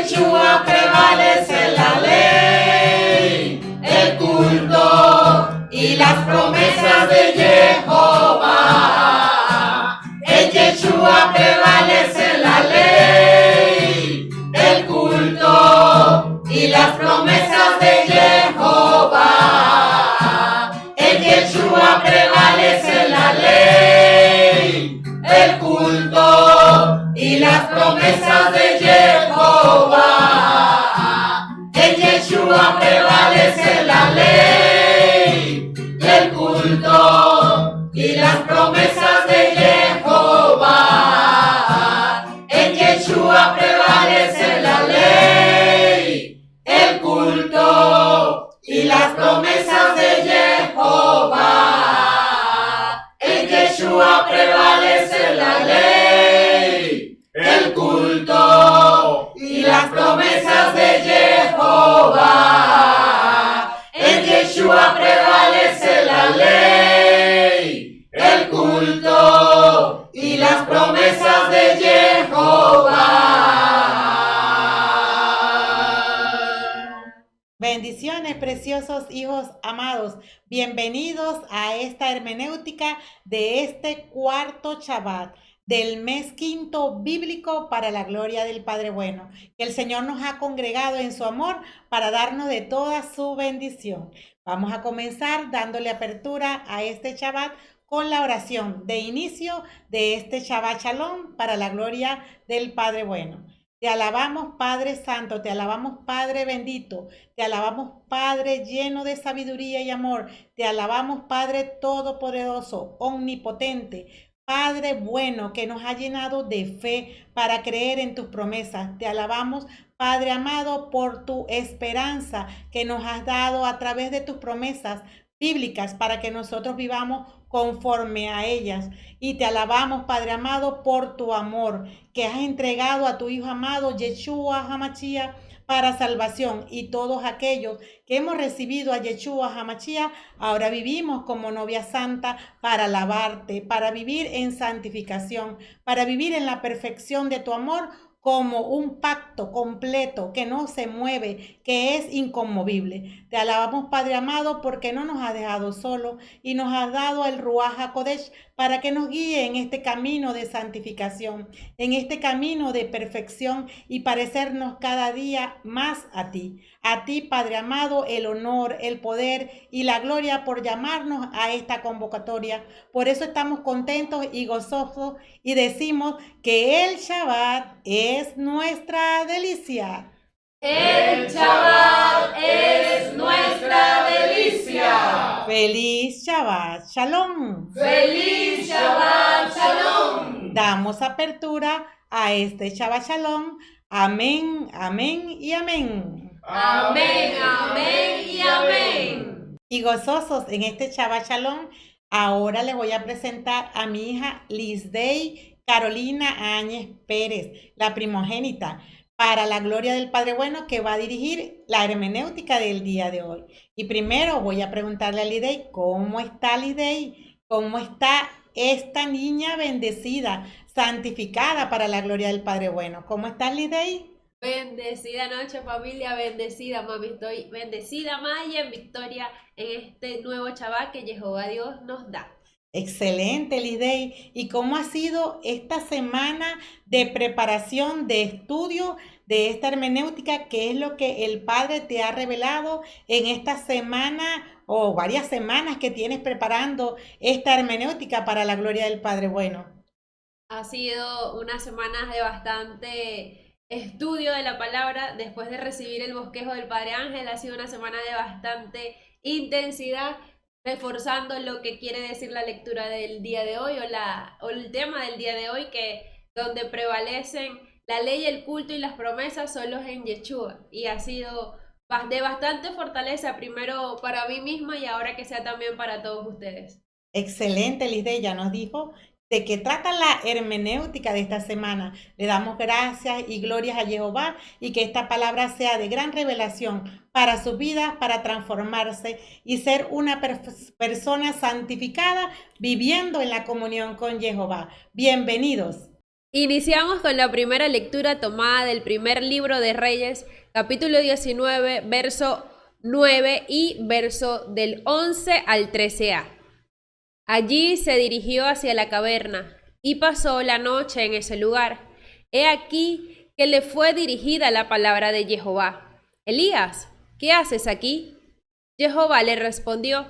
Yeshua prevalece la ley, el culto y las promesas de Jehová. En Yeshua prevalece la ley, el culto y las promesas de Jehová. En Yeshua prevalece la ley, el culto y las promesas de Jehová. En Yeshua prevalece la ley, el culto y las promesas de Jehová. En Yeshua prevalece la ley, el culto y las promesas de Jehová. En Yeshua prevalece la ley, el culto y las promesas de Jehová. En Yeshua prevalece la ley, el culto y las promesas de Jehová. Bendiciones, preciosos hijos amados. Bienvenidos a esta hermenéutica de este cuarto Shabbat del mes quinto bíblico para la gloria del Padre Bueno, que el Señor nos ha congregado en su amor para darnos de toda su bendición. Vamos a comenzar dándole apertura a este Shabbat con la oración de inicio de este Shabbat Shalom para la gloria del Padre Bueno. Te alabamos, Padre Santo, te alabamos, Padre bendito, te alabamos, Padre lleno de sabiduría y amor, te alabamos, Padre todopoderoso, omnipotente, Padre bueno, que nos ha llenado de fe para creer en tus promesas. Te alabamos, Padre amado, por tu esperanza que nos has dado a través de tus promesas bíblicas para que nosotros vivamos conforme a ellas. Y te alabamos, Padre amado, por tu amor que has entregado a tu Hijo amado, Yeshua HaMashiach, para salvación. Y todos aquellos que hemos recibido a Yeshua HaMashiach, ahora vivimos como novia santa para alabarte, para vivir en santificación, para vivir en la perfección de tu amor, como un pacto completo que no se mueve, que es inconmovible. Te alabamos, Padre amado, porque no nos has dejado solo y nos has dado el Ruach HaKodesh para que nos guíe en este camino de santificación, en este camino de perfección y parecernos cada día más a ti. A ti, Padre amado, el honor, el poder y la gloria por llamarnos a esta convocatoria. Por eso estamos contentos y gozosos y decimos que el Shabbat es nuestra delicia. El Shabbat es nuestra delicia. ¡Feliz Shabbat Shalom! ¡Feliz Shabbat Shalom! Damos apertura a este Shabbat Shalom. Amén, amén y amén. Amén, amén y amén. Y gozosos en este Shabbat Shalom, ahora les voy a presentar a mi hija Lisdey Carolina Áñez Pérez, la primogénita, para la gloria del Padre Bueno, que va a dirigir la hermenéutica del día de hoy. Y primero voy a preguntarle a Lisdey, ¿cómo está Lisdey? ¿Cómo está esta niña bendecida, santificada para la gloria del Padre Bueno? ¿Cómo estás, Lisdey? Bendecida noche, familia, bendecida, mami. Estoy bendecida, Maya, en victoria en este nuevo Shabbat que Jehová Dios nos da. Excelente, Lisdey. ¿Y cómo ha sido esta semana de preparación, de estudio de esta hermenéutica? ¿Qué es lo que el Padre te ha revelado en esta semana o varias semanas que tienes preparando esta hermenéutica para la gloria del Padre Bueno? Ha sido unas semanas de bastante estudio de la palabra después de recibir el bosquejo del Padre Ángel. Ha sido una semana de bastante intensidad, reforzando lo que quiere decir la lectura del día de hoy o el tema del día de hoy, que donde prevalecen la ley, el culto y las promesas solo en Yeshua. Y ha sido de bastante fortaleza, primero para mí misma y ahora que sea también para todos ustedes. Excelente, Lisdey, ya nos dijo de qué trata la hermenéutica de esta semana. Le damos gracias y glorias a Jehová y que esta palabra sea de gran revelación para su vida, para transformarse y ser una persona santificada viviendo en la comunión con Jehová. Bienvenidos. Iniciamos con la primera lectura tomada del primer libro de Reyes, capítulo 19, verso 9 y verso del 11 al 13a. Allí se dirigió hacia la caverna y pasó la noche en ese lugar. He aquí que le fue dirigida la palabra de Jehová. Elías, ¿qué haces aquí? Jehová le respondió,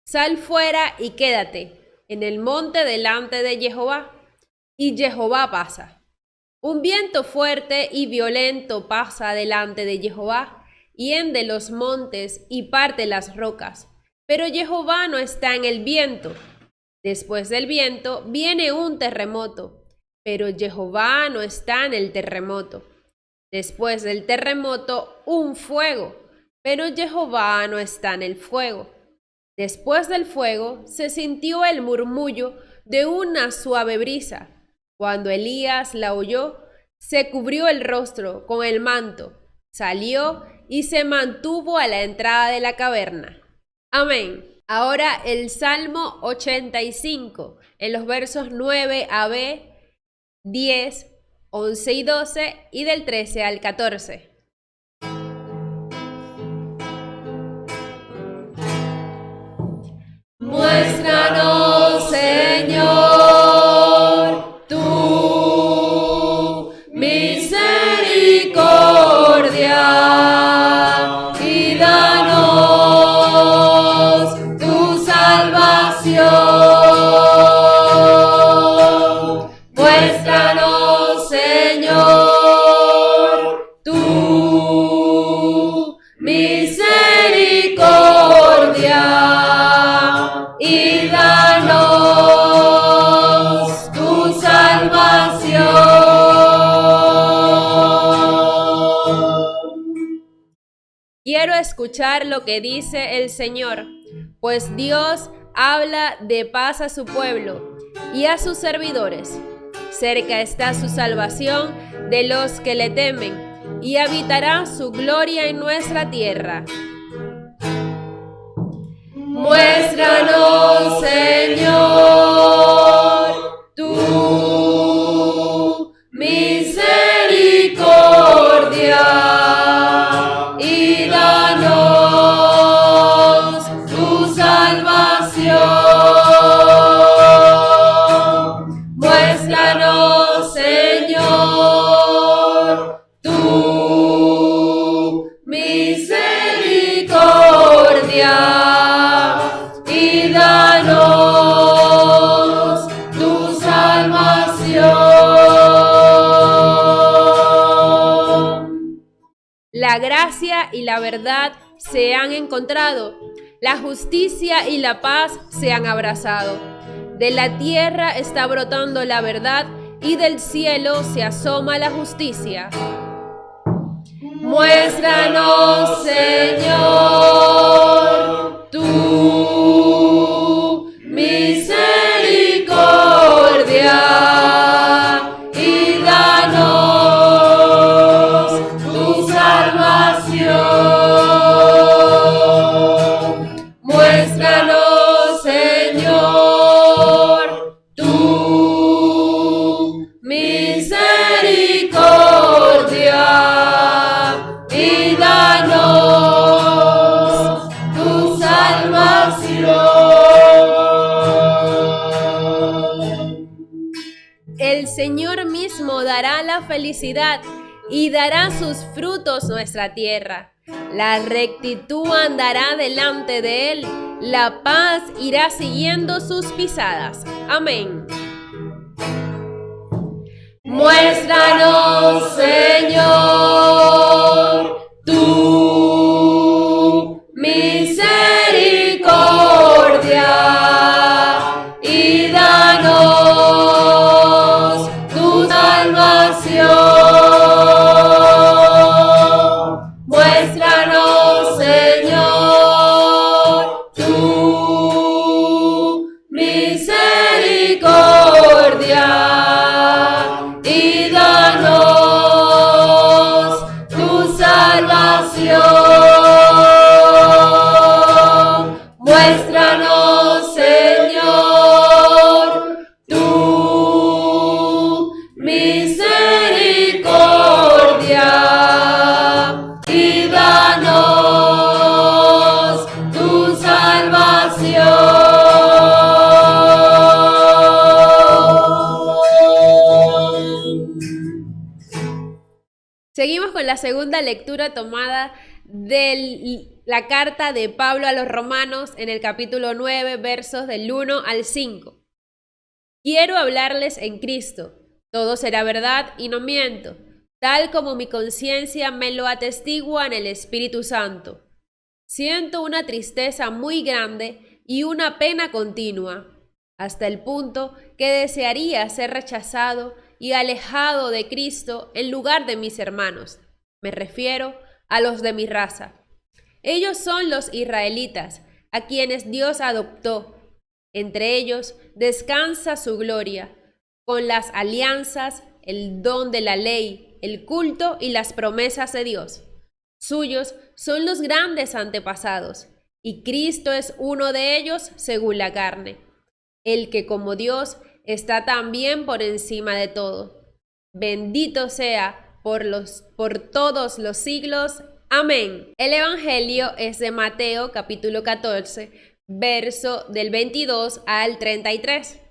sal fuera y quédate en el monte delante de Jehová. Y Jehová pasa. Un viento fuerte y violento pasa delante de Jehová, hiende los montes y parte las rocas. Pero Jehová no está en el viento. Después del viento viene un terremoto, pero Jehová no está en el terremoto. Después del terremoto, un fuego, pero Jehová no está en el fuego. Después del fuego se sintió el murmullo de una suave brisa. Cuando Elías la oyó, se cubrió el rostro con el manto, salió y se mantuvo a la entrada de la caverna. Amén. Ahora el Salmo 85, en los versos 9 a B, 10, 11 y 12 y del 13 al 14. Muéstranos, Señor, tu misericordia y danos tu salvación. Muéstranos, Señor, tu misericordia y danos tu salvación. Quiero escuchar lo que dice el Señor, pues Dios habla de paz a su pueblo y a sus servidores. Cerca está su salvación de los que le temen, y habitará su gloria en nuestra tierra. Muéstranos, Señor, tu misericordia y danos tu salvación. Muéstranos, Señor, tu misericordia y danos tu salvación. La gracia y la verdad se han encontrado, la justicia y la paz se han abrazado. De la tierra está brotando la verdad y del cielo se asoma la justicia. Muéstranos, Señor, tu misericordia y danos tu salvación. Muéstranos, Señor, tu misericordia y danos tu salvación. El Señor mismo dará la felicidad y dará sus frutos nuestra tierra. La rectitud andará delante de él, la paz irá siguiendo sus pisadas. Amén. Muéstranos, Señor, tu misericordia y danos tu salvación. Muéstranos, Señor, tu misericordia y danos tu salvación. con la segunda lectura tomada de la carta de Pablo a los Romanos en el capítulo 9, versos del 1 al 5. Quiero hablarles en Cristo, todo será verdad y no miento, tal como mi conciencia me lo atestigua en el Espíritu Santo. Siento una tristeza muy grande y una pena continua, hasta el punto que desearía ser rechazado y alejado de Cristo en lugar de mis hermanos. Me refiero a los de mi raza. Ellos son los israelitas, a quienes Dios adoptó. Entre ellos descansa su gloria, con las alianzas, el don de la ley, el culto y las promesas de Dios. Suyos son los grandes antepasados, y Cristo es uno de ellos según la carne, el que como Dios está también por encima de todo. Bendito sea por todos los siglos. Amén. El Evangelio es de Mateo capítulo 14, verso del 22 al 33.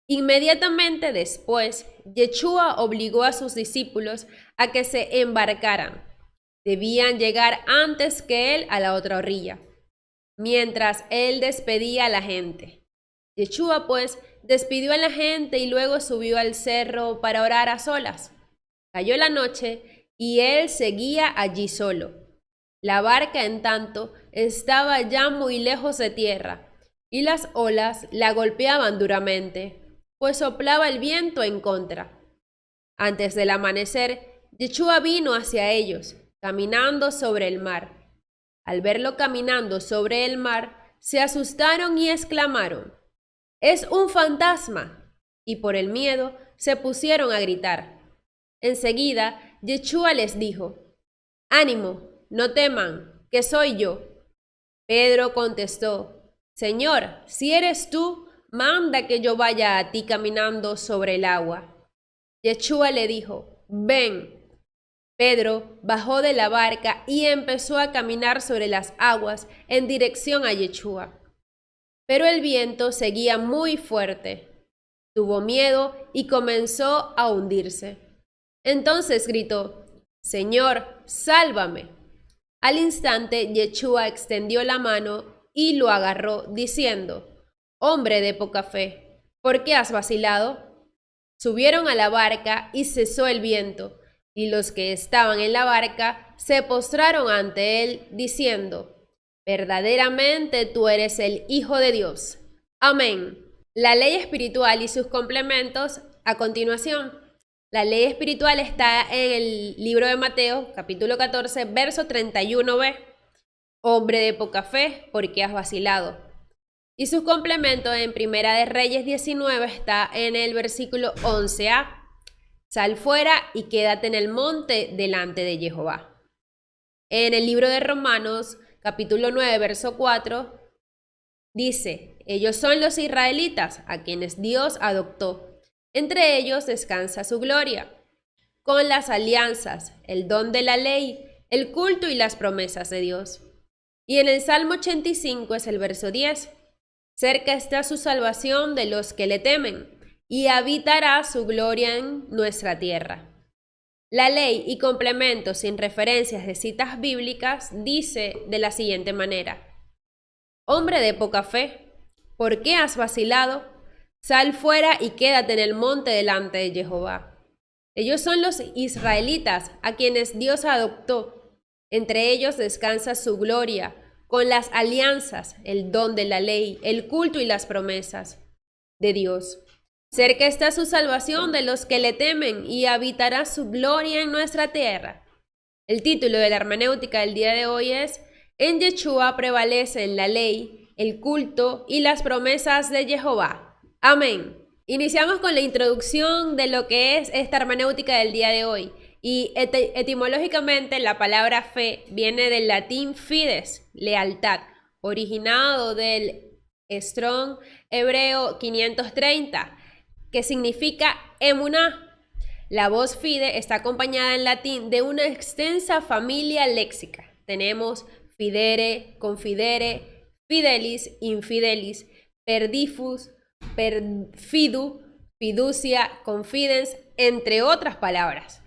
Inmediatamente después, Yeshua obligó a sus discípulos a que se embarcaran. Debían llegar antes que él a la otra orilla, mientras él despedía a la gente. Yeshua, pues, despidió a la gente y luego subió al cerro para orar a solas. Cayó la noche y él seguía allí solo. La barca, en tanto, estaba ya muy lejos de tierra, y las olas la golpeaban duramente, pues soplaba el viento en contra. Antes del amanecer, Yeshua vino hacia ellos, caminando sobre el mar. Al verlo caminando sobre el mar, se asustaron y exclamaron: «¡Es un fantasma!», y por el miedo se pusieron a gritar. Enseguida, Yeshua les dijo: «Ánimo, no teman, que soy yo». Pedro contestó: «Señor, si eres tú, manda que yo vaya a ti caminando sobre el agua». Yeshua le dijo: «Ven». Pedro bajó de la barca y empezó a caminar sobre las aguas en dirección a Yeshua. Pero el viento seguía muy fuerte. Tuvo miedo y comenzó a hundirse. Entonces gritó: «Señor, sálvame». Al instante, Yeshua extendió la mano y lo agarró, diciendo: «Hombre de poca fe, ¿por qué has vacilado?». Subieron a la barca y cesó el viento, y los que estaban en la barca se postraron ante él, diciendo: «Verdaderamente tú eres el Hijo de Dios». Amén. La ley espiritual y sus complementos a continuación. La ley espiritual está en el libro de Mateo, capítulo 14, verso 31b. Hombre de poca fe, ¿por qué has vacilado? Y sus complementos en Primera de Reyes 19 está en el versículo 11a. Sal fuera y quédate en el monte delante de Jehová. En el libro de Romanos, capítulo 9, verso 4, dice: ellos son los israelitas, a quienes Dios adoptó. Entre ellos descansa su gloria, con las alianzas, el don de la ley, el culto y las promesas de Dios. Y en el Salmo 85 es el verso 10. Cerca está su salvación de los que le temen, y habitará su gloria en nuestra tierra. La ley y complementos sin referencias de citas bíblicas dice de la siguiente manera: hombre de poca fe, ¿por qué has vacilado? Sal fuera y quédate en el monte delante de Jehová. Ellos son los israelitas, a quienes Dios adoptó. Entre ellos descansa su gloria, con las alianzas, el don de la ley, el culto y las promesas de Dios. Cerca está su salvación de los que le temen, y habitará su gloria en nuestra tierra. El título de la hermenéutica del día de hoy es: en Yeshua prevalecen la ley, el culto y las promesas de Jehová. Amén. Iniciamos con la introducción de lo que es esta hermenéutica del día de hoy. Y etimológicamente la palabra fe viene del latín fides, lealtad, originado del Strong hebreo 530, que significa emuná. La voz fide está acompañada en latín de una extensa familia léxica. Tenemos fidere, confidere, fidelis, infidelis, perdifus, perfidu, fiducia, confidens, entre otras palabras.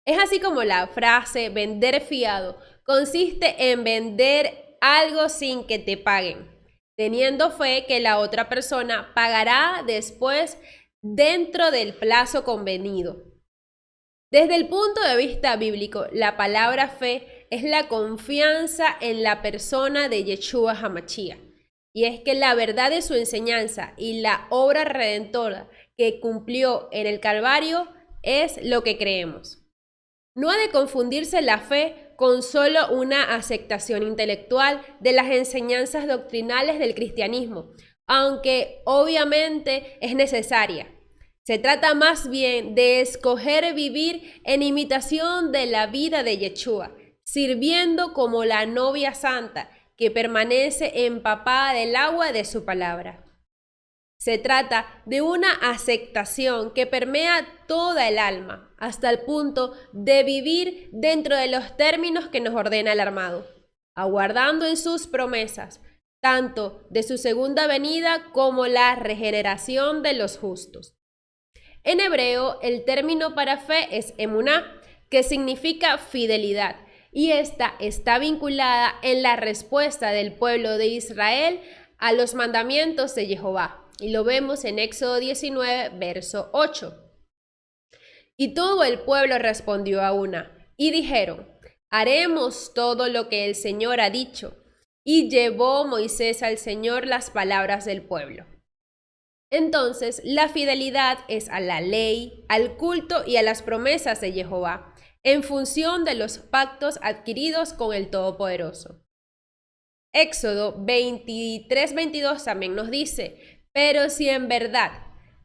Es así como la frase vender fiado consiste en vender algo sin que te paguen, teniendo fe que la otra persona pagará después dentro del plazo convenido. Desde el punto de vista bíblico, la palabra fe es la confianza en la persona de Yeshua HaMashiach. Y es que la verdad de su enseñanza y la obra redentora que cumplió en el Calvario es lo que creemos. No ha de confundirse la fe con solo una aceptación intelectual de las enseñanzas doctrinales del cristianismo, aunque obviamente es necesaria. Se trata más bien de escoger vivir en imitación de la vida de Yeshua, sirviendo como la novia santa que permanece empapada del agua de su palabra. Se trata de una aceptación que permea toda el alma, hasta el punto de vivir dentro de los términos que nos ordena el armado, aguardando en sus promesas, tanto de su segunda venida como la regeneración de los justos. En hebreo, el término para fe es emuná, que significa fidelidad, y esta está vinculada en la respuesta del pueblo de Israel a los mandamientos de Jehová. Y lo vemos en Éxodo 19, verso 8. Y todo el pueblo respondió a una, y dijeron, haremos todo lo que el Señor ha dicho. Y llevó Moisés al Señor las palabras del pueblo. Entonces, la fidelidad es a la ley, al culto y a las promesas de Jehová, en función de los pactos adquiridos con el Todopoderoso. Éxodo 23:22 también nos dice, pero si en verdad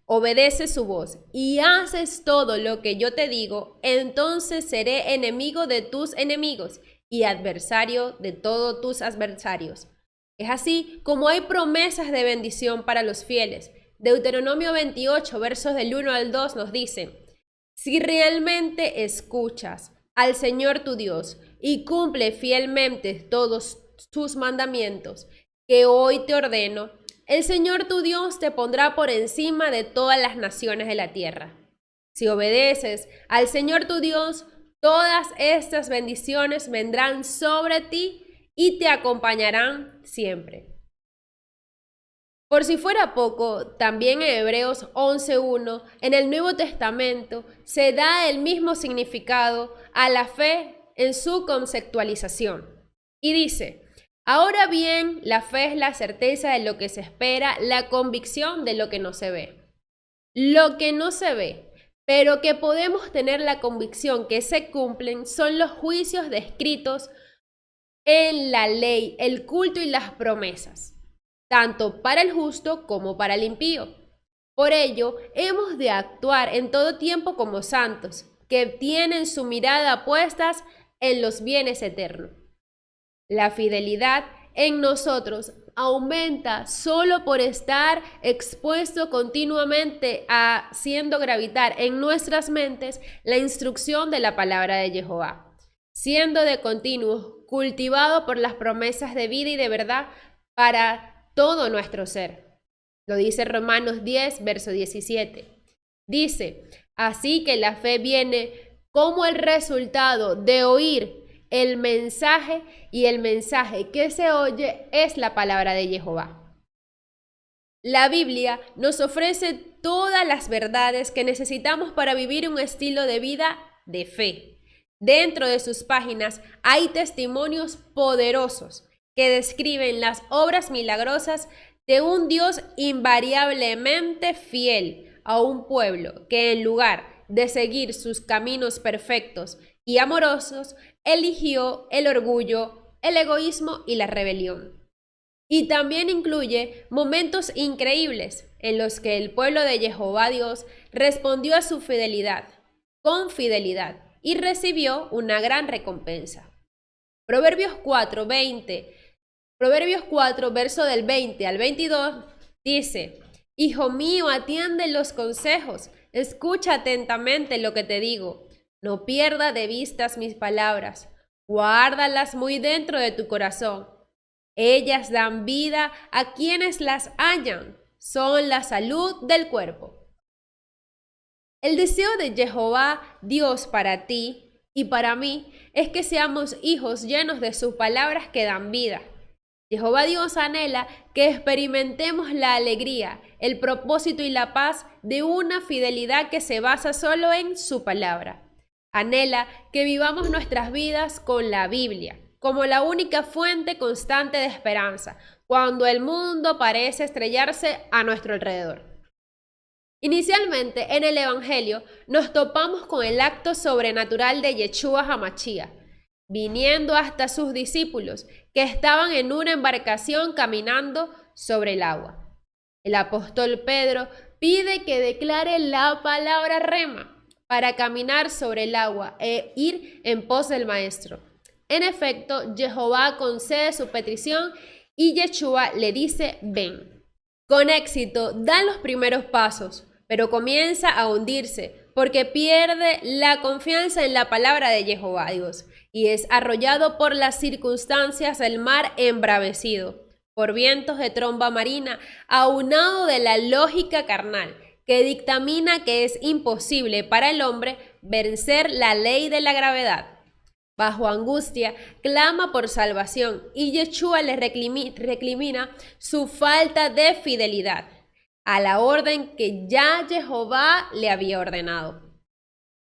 obedeces su voz y haces todo lo que yo te digo, entonces seré enemigo de tus enemigos y adversario de todos tus adversarios. Es así como hay promesas de bendición para los fieles. Deuteronomio 28, versos del 1 al 2 nos dicen, si realmente escuchas al Señor tu Dios y cumple fielmente todos tus mandamientos que hoy te ordeno, el Señor tu Dios te pondrá por encima de todas las naciones de la tierra. Si obedeces al Señor tu Dios, todas estas bendiciones vendrán sobre ti y te acompañarán siempre. Por si fuera poco, también en Hebreos 11:1, en el Nuevo Testamento, se da el mismo significado a la fe en su conceptualización. Y dice, ahora bien, la fe es la certeza de lo que se espera, la convicción de lo que no se ve. Lo que no se ve, pero que podemos tener la convicción que se cumplen, son los juicios descritos en la ley, el culto y las promesas, tanto para el justo como para el impío. Por ello, hemos de actuar en todo tiempo como santos, que tienen su mirada puestas en los bienes eternos. La fidelidad en nosotros aumenta solo por estar expuesto continuamente a haciendo gravitar en nuestras mentes la instrucción de la palabra de Jehová, siendo de continuo cultivado por las promesas de vida y de verdad para todo nuestro ser. Lo dice Romanos 10, verso 17. Dice, así que la fe viene como el resultado de oír el mensaje, y el mensaje que se oye es la palabra de Jehová. La Biblia nos ofrece todas las verdades que necesitamos para vivir un estilo de vida de fe. Dentro de sus páginas hay testimonios poderosos que describen las obras milagrosas de un Dios invariablemente fiel a un pueblo que en lugar de seguir sus caminos perfectos y amorosos, eligió el orgullo, el egoísmo y la rebelión. Y también incluye momentos increíbles en los que el pueblo de Jehová Dios respondió a su fidelidad, con fidelidad, y recibió una gran recompensa. Proverbios 4, verso del 20 al 22, dice, Hijo mío, atiende los consejos, escucha atentamente lo que te digo. No pierda de vista mis palabras, guárdalas muy dentro de tu corazón. Ellas dan vida a quienes las hallan, son la salud del cuerpo. El deseo de Jehová Dios para ti y para mí es que seamos hijos llenos de sus palabras que dan vida. Jehová Dios anhela que experimentemos la alegría, el propósito y la paz de una fidelidad que se basa solo en su palabra. Anhela que vivamos nuestras vidas con la Biblia, como la única fuente constante de esperanza, cuando el mundo parece estrellarse a nuestro alrededor. Inicialmente, en el Evangelio, nos topamos con el acto sobrenatural de Yeshua HaMashiach, viniendo hasta sus discípulos, que estaban en una embarcación caminando sobre el agua. El apóstol Pedro pide que declare la palabra rema para caminar sobre el agua e ir en pos del Maestro. En efecto, Jehová concede su petición y Yeshua le dice, ven. Con éxito, da los primeros pasos, pero comienza a hundirse porque pierde la confianza en la palabra de Jehová Dios y es arrollado por las circunstancias del mar embravecido, por vientos de tromba marina, aunado de la lógica carnal, que dictamina que es imposible para el hombre vencer la ley de la gravedad. Bajo angustia, clama por salvación y Yeshua le recrimina su falta de fidelidad a la orden que ya Jehová le había ordenado.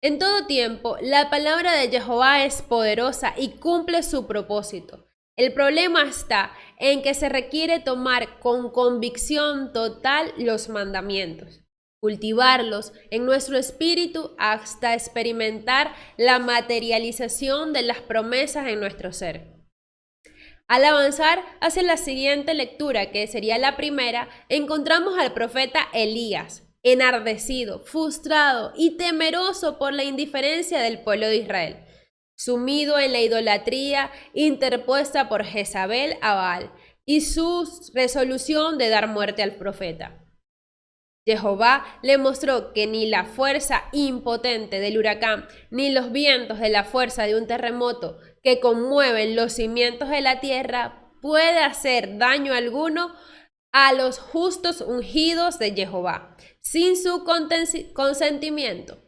En todo tiempo, la palabra de Jehová es poderosa y cumple su propósito. El problema está en que se requiere tomar con convicción total los mandamientos, cultivarlos en nuestro espíritu hasta experimentar la materialización de las promesas en nuestro ser. Al avanzar hacia la siguiente lectura, que sería la primera, encontramos al profeta Elías, enardecido, frustrado y temeroso por la indiferencia del pueblo de Israel, sumido en la idolatría interpuesta por Jezabel a Baal y su resolución de dar muerte al profeta. Jehová le mostró que ni la fuerza impotente del huracán, ni los vientos de la fuerza de un terremoto que conmueven los cimientos de la tierra puede hacer daño alguno a los justos ungidos de Jehová, sin su consentimiento.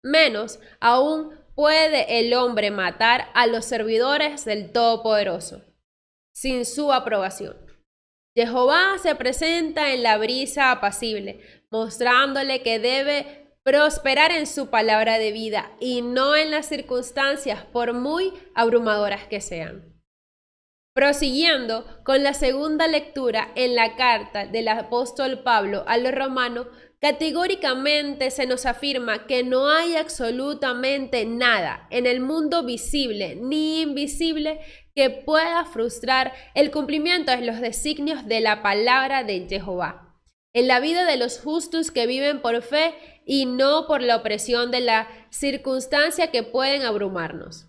Menos aún puede el hombre matar a los servidores del Todopoderoso, sin su aprobación. Jehová se presenta en la brisa apacible, mostrándole que debe prosperar en su palabra de vida y no en las circunstancias, por muy abrumadoras que sean. Prosiguiendo con la segunda lectura en la carta del apóstol Pablo a los romanos, categóricamente se nos afirma que no hay absolutamente nada en el mundo visible ni invisible que pueda frustrar el cumplimiento de los designios de la palabra de Jehová en la vida de los justos que viven por fe y no por la opresión de la circunstancia que pueden abrumarnos.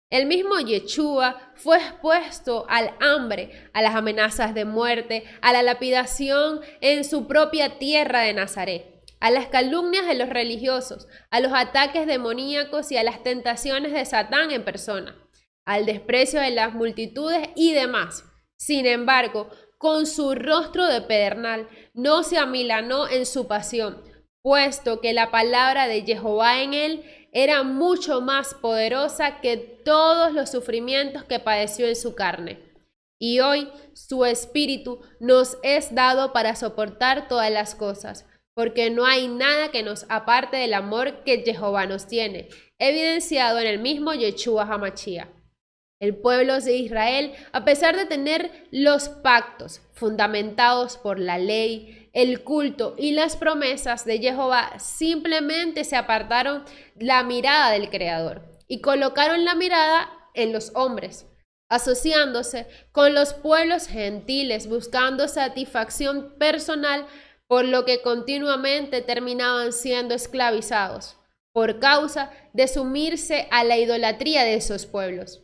El mismo Yeshua fue expuesto al hambre, a las amenazas de muerte, a la lapidación en su propia tierra de Nazaret, a las calumnias de los religiosos, a los ataques demoníacos y a las tentaciones de Satán en persona, al desprecio de las multitudes y demás. Sin embargo, con su rostro de pedernal, no se amilanó en su pasión, puesto que la palabra de Jehová en él era mucho más poderosa que todos los sufrimientos que padeció en su carne. Y hoy su espíritu nos es dado para soportar todas las cosas, porque no hay nada que nos aparte del amor que Jehová nos tiene, evidenciado en el mismo Yeshua HaMashiach. El pueblo de Israel, a pesar de tener los pactos fundamentados por la ley, el culto y las promesas de Jehová, simplemente se apartaron la mirada del Creador y colocaron la mirada en los hombres, asociándose con los pueblos gentiles, buscando satisfacción personal, por lo que continuamente terminaban siendo esclavizados por causa de sumirse a la idolatría de esos pueblos.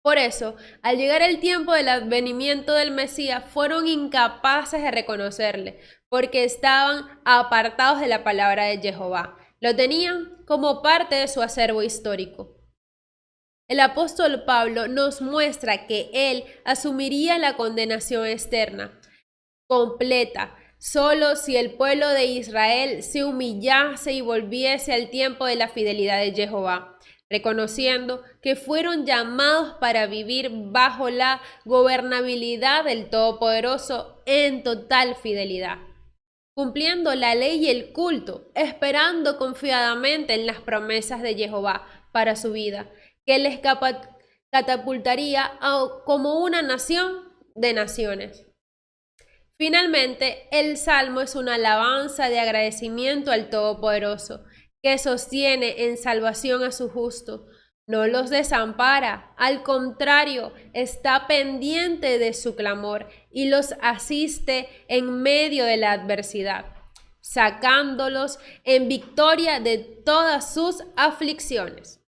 Por eso, al llegar el tiempo del advenimiento del Mesías, fueron incapaces de reconocerle, porque estaban apartados de la palabra de Jehová. Lo tenían como parte de su acervo histórico. El apóstol Pablo nos muestra que él asumiría la condenación externa, completa, solo si el pueblo de Israel se humillase y volviese al tiempo de la fidelidad de Jehová. reconociendo que fueron llamados para vivir bajo la gobernabilidad del Todopoderoso en total fidelidad, cumpliendo la ley y el culto, esperando confiadamente en las promesas de Jehová para su vida, que les catapultaría como una nación de naciones. Finalmente, el Salmo es una alabanza de agradecimiento al Todopoderoso, que sostiene en salvación a su justo. No los desampara, al contrario, está pendiente de su clamor y los asiste en medio de la adversidad, sacándolos en victoria de todas sus aflicciones.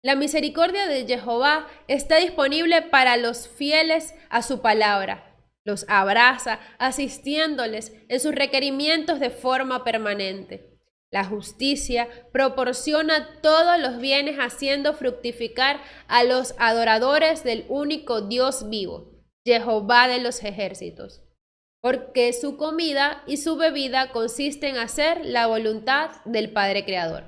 La misericordia de Jehová está disponible para los fieles a su palabra. Los abraza, asistiéndoles en sus requerimientos de forma permanente. La justicia proporciona todos los bienes, haciendo fructificar a los adoradores del único Dios vivo, Jehová de los ejércitos, porque su comida y su bebida consisten en hacer la voluntad del Padre Creador.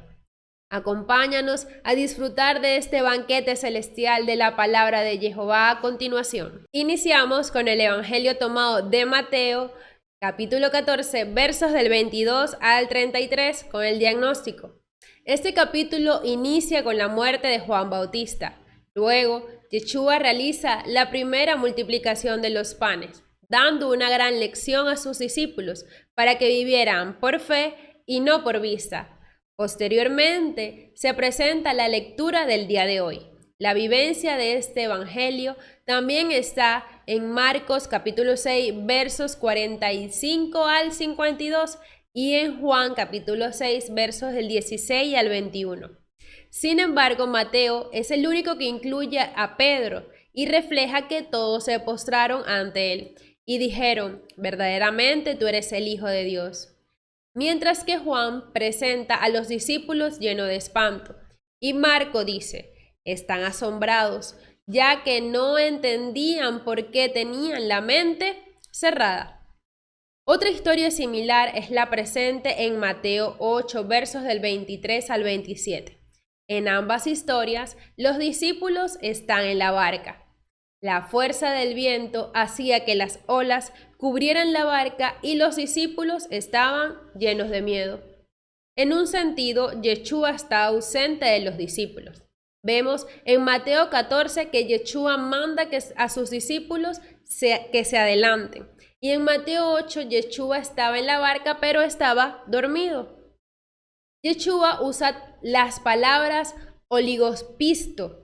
Acompáñanos a disfrutar de este banquete celestial de la palabra de Jehová a continuación. Iniciamos con el Evangelio tomado de Mateo, capítulo 14, versos del 22 al 33, con el diagnóstico. Este capítulo inicia con la muerte de Juan Bautista. Luego, Yeshua realiza la primera multiplicación de los panes, dando una gran lección a sus discípulos para que vivieran por fe y no por vista. Posteriormente, se presenta la lectura del día de hoy. La vivencia de este evangelio también está en Marcos capítulo 6, versos 45 al 52 y en Juan capítulo 6, versos del 16 al 21. Sin embargo, Mateo es el único que incluye a Pedro y refleja que todos se postraron ante él y dijeron: verdaderamente tú eres el Hijo de Dios. Mientras que Juan presenta a los discípulos lleno de espanto. Y Marco dice: están asombrados, ya que no entendían por qué tenían la mente cerrada. Otra historia similar es la presente en Mateo 8, versos del 23 al 27. En ambas historias, los discípulos están en la barca. La fuerza del viento hacía que las olas cubrieran la barca y los discípulos estaban llenos de miedo. En un sentido, Yeshua está ausente de los discípulos. Vemos en Mateo 14 que Yeshua manda a sus discípulos que se adelanten. Y en Mateo 8, Yeshua estaba en la barca, pero estaba dormido. Yeshua usa las palabras oligopisto,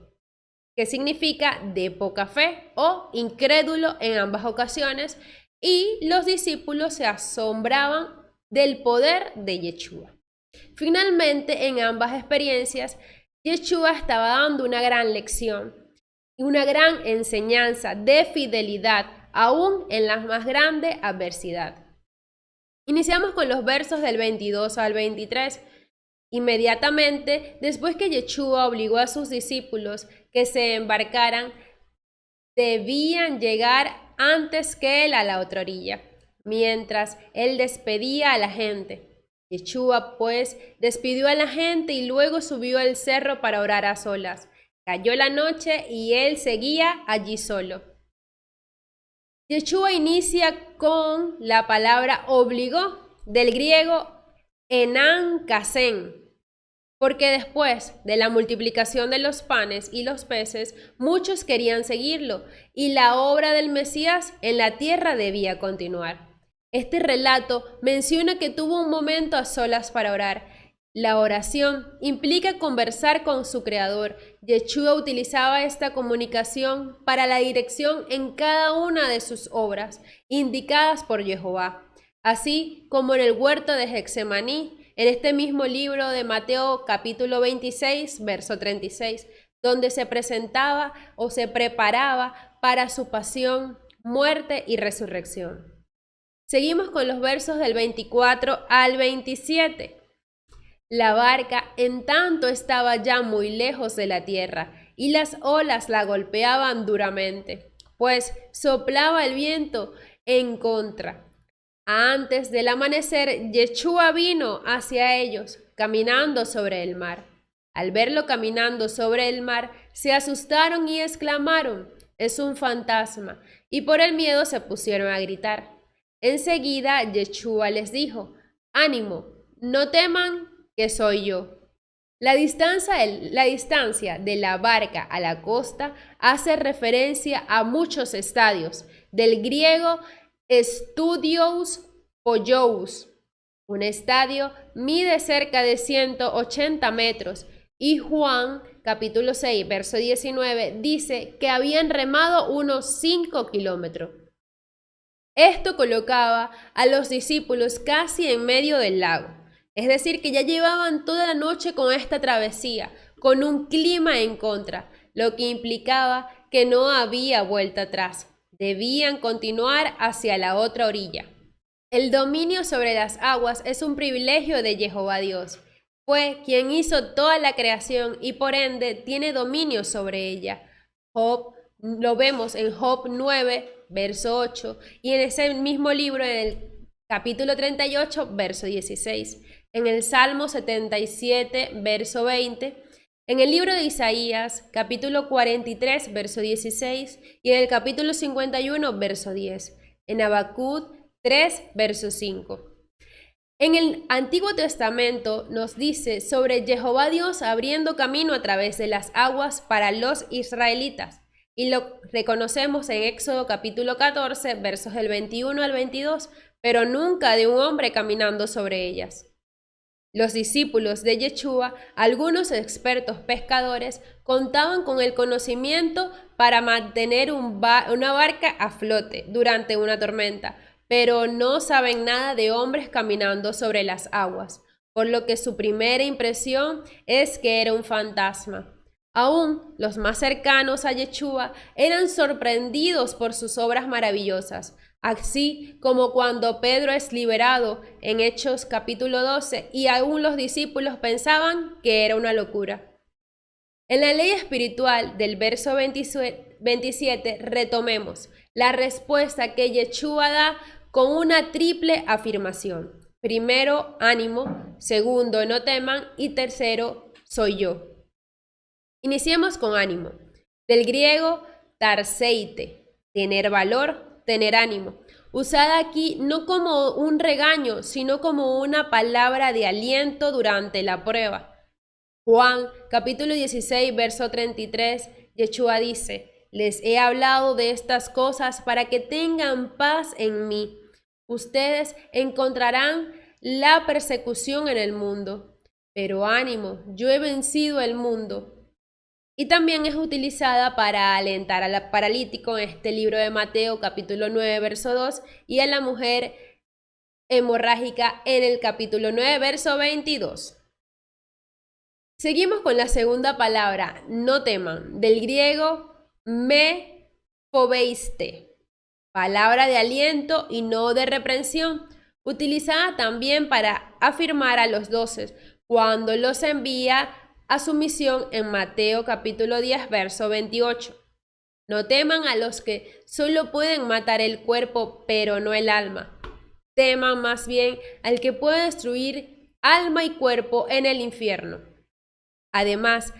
que significa de poca fe o incrédulo en ambas ocasiones, y los discípulos se asombraban del poder de Yeshua. Finalmente, en ambas experiencias, Yeshua estaba dando una gran lección y una gran enseñanza de fidelidad, aún en la más grande adversidad. Iniciamos con los versos del 22 al 23. Inmediatamente, después que Yeshua obligó a sus discípulos que se embarcaran, debían llegar antes que él a la otra orilla, mientras él despedía a la gente. Yeshua, pues, despidió a la gente y luego subió al cerro para orar a solas. Cayó la noche y él seguía allí solo. Yeshua inicia con la palabra obligó, del griego enan kasen, porque después de la multiplicación de los panes y los peces, muchos querían seguirlo, y la obra del Mesías en la tierra debía continuar. Este relato menciona que tuvo un momento a solas para orar. La oración implica conversar con su Creador. Yeshua utilizaba esta comunicación para la dirección en cada una de sus obras, indicadas por Jehová, así como en el huerto de Getsemaní, en este mismo libro de Mateo capítulo 26, verso 36, donde se presentaba o se preparaba para su pasión, muerte y resurrección. Seguimos con los versos del 24 al 27. La barca, en tanto, estaba ya muy lejos de la tierra, y las olas la golpeaban duramente, pues soplaba el viento en contra. Antes del amanecer, Yeshua vino hacia ellos, caminando sobre el mar. Al verlo caminando sobre el mar, se asustaron y exclamaron: «Es un fantasma», y por el miedo se pusieron a gritar. Enseguida Yeshua les dijo: «Ánimo, no teman, que soy yo». La distancia de la barca a la costa hace referencia a muchos estadios, del griego studios poious. Un estadio mide cerca de 180 metros y Juan, capítulo 6, verso 19, dice que habían remado unos 5 kilómetros. Esto colocaba a los discípulos casi en medio del lago. Es decir, que ya llevaban toda la noche con esta travesía, con un clima en contra, lo que implicaba que no había vuelta atrás. Debían continuar hacia la otra orilla. El dominio sobre las aguas es un privilegio de Jehová Dios. Fue quien hizo toda la creación y por ende tiene dominio sobre ella. Job, lo vemos en Job 9, verso 8, y en ese mismo libro, en el capítulo 38, verso 16. En el Salmo 77, verso 20, en el libro de Isaías, capítulo 43, verso 16, y en el capítulo 51, verso 10, en Habacuc 3, verso 5. En el Antiguo Testamento nos dice sobre Jehová Dios abriendo camino a través de las aguas para los israelitas, y lo reconocemos en Éxodo capítulo 14, versos del 21 al 22, pero nunca de un hombre caminando sobre ellas. Los discípulos de Yeshua, algunos expertos pescadores, contaban con el conocimiento para mantener una barca a flote durante una tormenta, pero no saben nada de hombres caminando sobre las aguas, por lo que su primera impresión es que era un fantasma. Aún los más cercanos a Yeshua eran sorprendidos por sus obras maravillosas, así como cuando Pedro es liberado en Hechos capítulo 12 y aún los discípulos pensaban que era una locura. En la ley espiritual del verso 27 retomemos la respuesta que Yeshua da con una triple afirmación. Primero, ánimo. Segundo, no teman. Y tercero, soy yo. Iniciemos con ánimo. Del griego tarseite, tener valor, tener ánimo. Usada aquí no como un regaño, sino como una palabra de aliento durante la prueba. Juan, capítulo 16, verso 33, Yeshua dice: les he hablado de estas cosas para que tengan paz en mí. Ustedes encontrarán la persecución en el mundo, pero ánimo, yo he vencido el mundo. Y también es utilizada para alentar al paralítico en este libro de Mateo, capítulo 9, verso 2, y a la mujer hemorrágica en el capítulo 9, verso 22. Seguimos con la segunda palabra, no teman, del griego me fobeiste, palabra de aliento y no de reprensión, utilizada también para afirmar a los 12 cuando los envía a su misión en Mateo capítulo 10, verso 28. No teman a los que solo pueden matar el cuerpo, pero no el alma. Teman más bien al que puede destruir alma y cuerpo en el infierno. Además,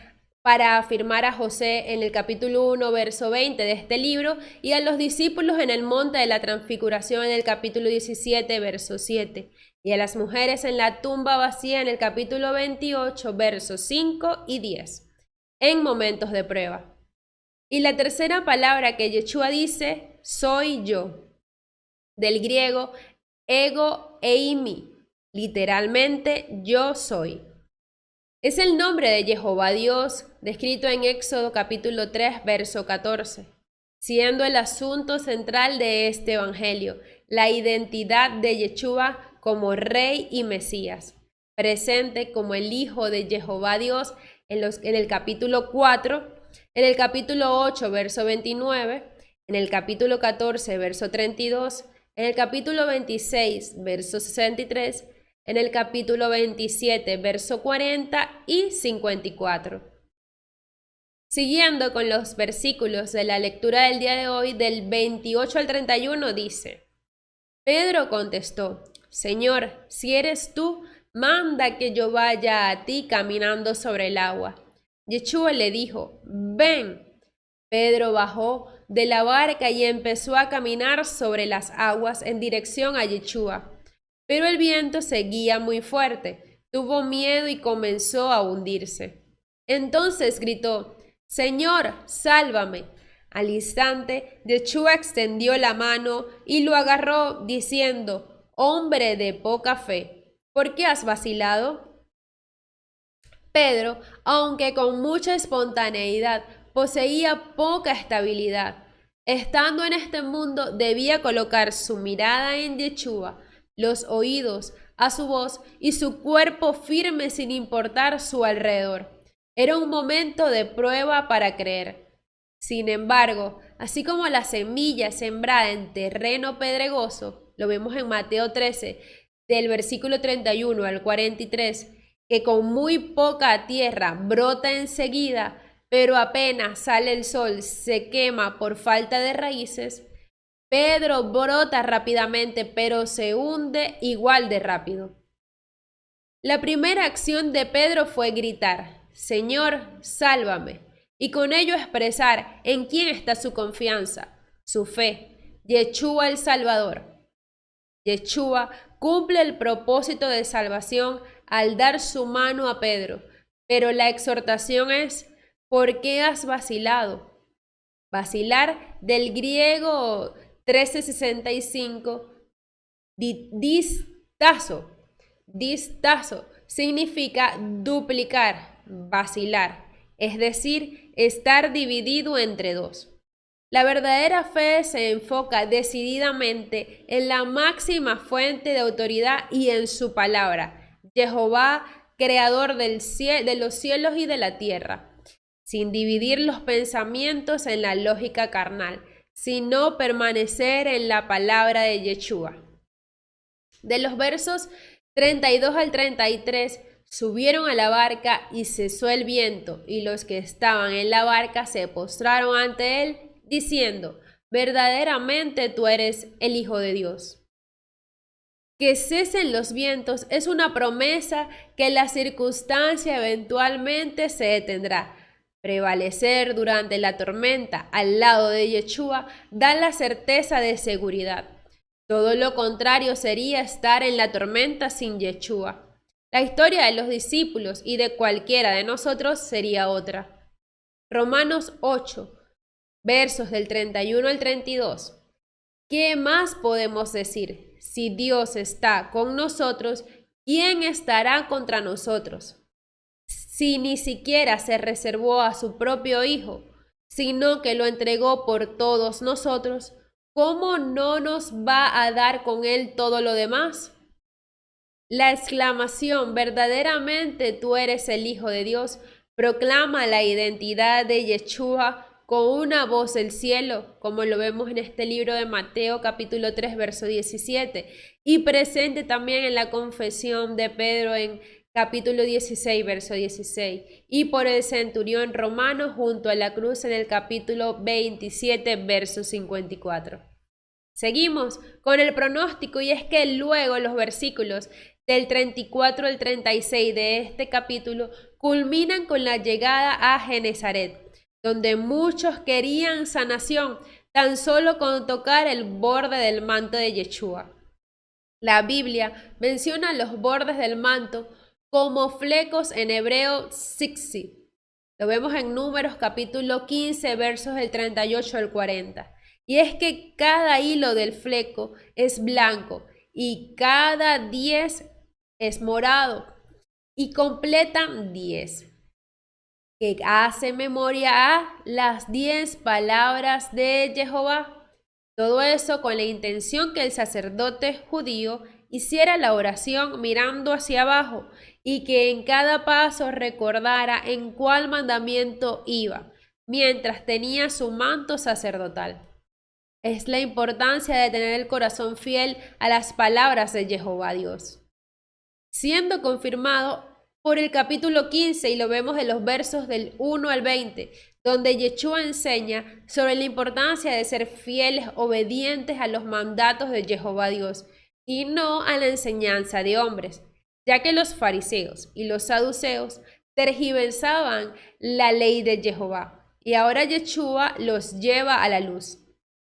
para afirmar a José en el capítulo 1, verso 20 de este libro, y a los discípulos en el monte de la transfiguración en el capítulo 17, verso 7, y a las mujeres en la tumba vacía en el capítulo 28, versos 5 y 10, en momentos de prueba. Y la tercera palabra que Yeshua dice, soy yo, del griego ego eimi, literalmente yo soy. Es el nombre de Jehová Dios, descrito en Éxodo capítulo 3, verso 14, siendo el asunto central de este evangelio, la identidad de Yeshua como Rey y Mesías, presente como el Hijo de Jehová Dios en el capítulo 4, en el capítulo 8, verso 29, en el capítulo 14, verso 32, en el capítulo 26, verso 63, en el capítulo 27, verso 40 y 54. Siguiendo con los versículos de la lectura del día de hoy, del 28 al 31, dice: Pedro contestó: Señor, si eres tú, manda que yo vaya a ti caminando sobre el agua. Yeshua le dijo, ven. Pedro bajó de la barca y empezó a caminar sobre las aguas en dirección a Yeshua. Pero el viento seguía muy fuerte. Tuvo miedo y comenzó a hundirse. Entonces gritó, Señor, sálvame. Al instante, Yeshua extendió la mano y lo agarró, diciendo, hombre de poca fe, ¿por qué has vacilado? Pedro, aunque con mucha espontaneidad, poseía poca estabilidad. Estando en este mundo, debía colocar su mirada en Yeshua, los oídos a su voz y su cuerpo firme sin importar su alrededor. Era un momento de prueba para creer. Sin embargo, así como la semilla sembrada en terreno pedregoso, lo vemos en Mateo 13, del versículo 31 al 43, que con muy poca tierra brota enseguida, pero apenas sale el sol se quema por falta de raíces, Pedro brota rápidamente, pero se hunde igual de rápido. La primera acción de Pedro fue gritar, Señor, sálvame, y con ello expresar en quién está su confianza, su fe, Yeshua el Salvador. Yeshua cumple el propósito de salvación al dar su mano a Pedro, pero la exhortación es, ¿por qué has vacilado? Vacilar, del griego 1365, distazo, significa duplicar, vacilar, es decir, estar dividido entre dos. La verdadera fe se enfoca decididamente en la máxima fuente de autoridad y en su palabra, Jehová, creador de los cielos y de la tierra, sin dividir los pensamientos en la lógica carnal, sino permanecer en la palabra de Yeshua. De los versos 32 al 33, subieron a la barca y cesó el viento, y los que estaban en la barca se postraron ante él, diciendo, verdaderamente tú eres el Hijo de Dios. Que cesen los vientos es una promesa que la circunstancia eventualmente se detendrá. Prevalecer durante la tormenta al lado de Yeshua da la certeza de seguridad. Todo lo contrario sería estar en la tormenta sin Yeshua. La historia de los discípulos y de cualquiera de nosotros sería otra. Romanos 8, versos del 31 al 32. ¿Qué más podemos decir? Si Dios está con nosotros, ¿quién estará contra nosotros? Si ni siquiera se reservó a su propio Hijo, sino que lo entregó por todos nosotros, ¿cómo no nos va a dar con él todo lo demás? La exclamación, verdaderamente tú eres el Hijo de Dios, proclama la identidad de Yeshua con una voz del cielo, como lo vemos en este libro de Mateo capítulo 3, verso 17, y presente también en la confesión de Pedro en capítulo 16, verso 16, y por el centurión romano junto a la cruz en el capítulo 27, verso 54. Seguimos con el pronóstico, y es que luego los versículos del 34 al 36 de este capítulo culminan con la llegada a Genezaret, donde muchos querían sanación tan solo con tocar el borde del manto de Yeshua. La Biblia menciona los bordes del manto como flecos en hebreo tzitzit. Lo vemos en Números capítulo 15, versos del 38 al 40. Y es que cada hilo del fleco es blanco y cada 10 es morado y completan 10, que hace memoria a las 10 palabras de Jehová. Todo eso con la intención que el sacerdote judío hiciera la oración mirando hacia abajo y que en cada paso recordara en cuál mandamiento iba, mientras tenía su manto sacerdotal. Es la importancia de tener el corazón fiel a las palabras de Jehová Dios. Siendo confirmado por el capítulo 15, y lo vemos en los versos del 1 al 20, donde Yeshua enseña sobre la importancia de ser fieles, obedientes a los mandatos de Jehová Dios, y no a la enseñanza de hombres. ya que los fariseos y los saduceos tergiversaban la ley de Jehová. Y ahora Yeshua los lleva a la luz,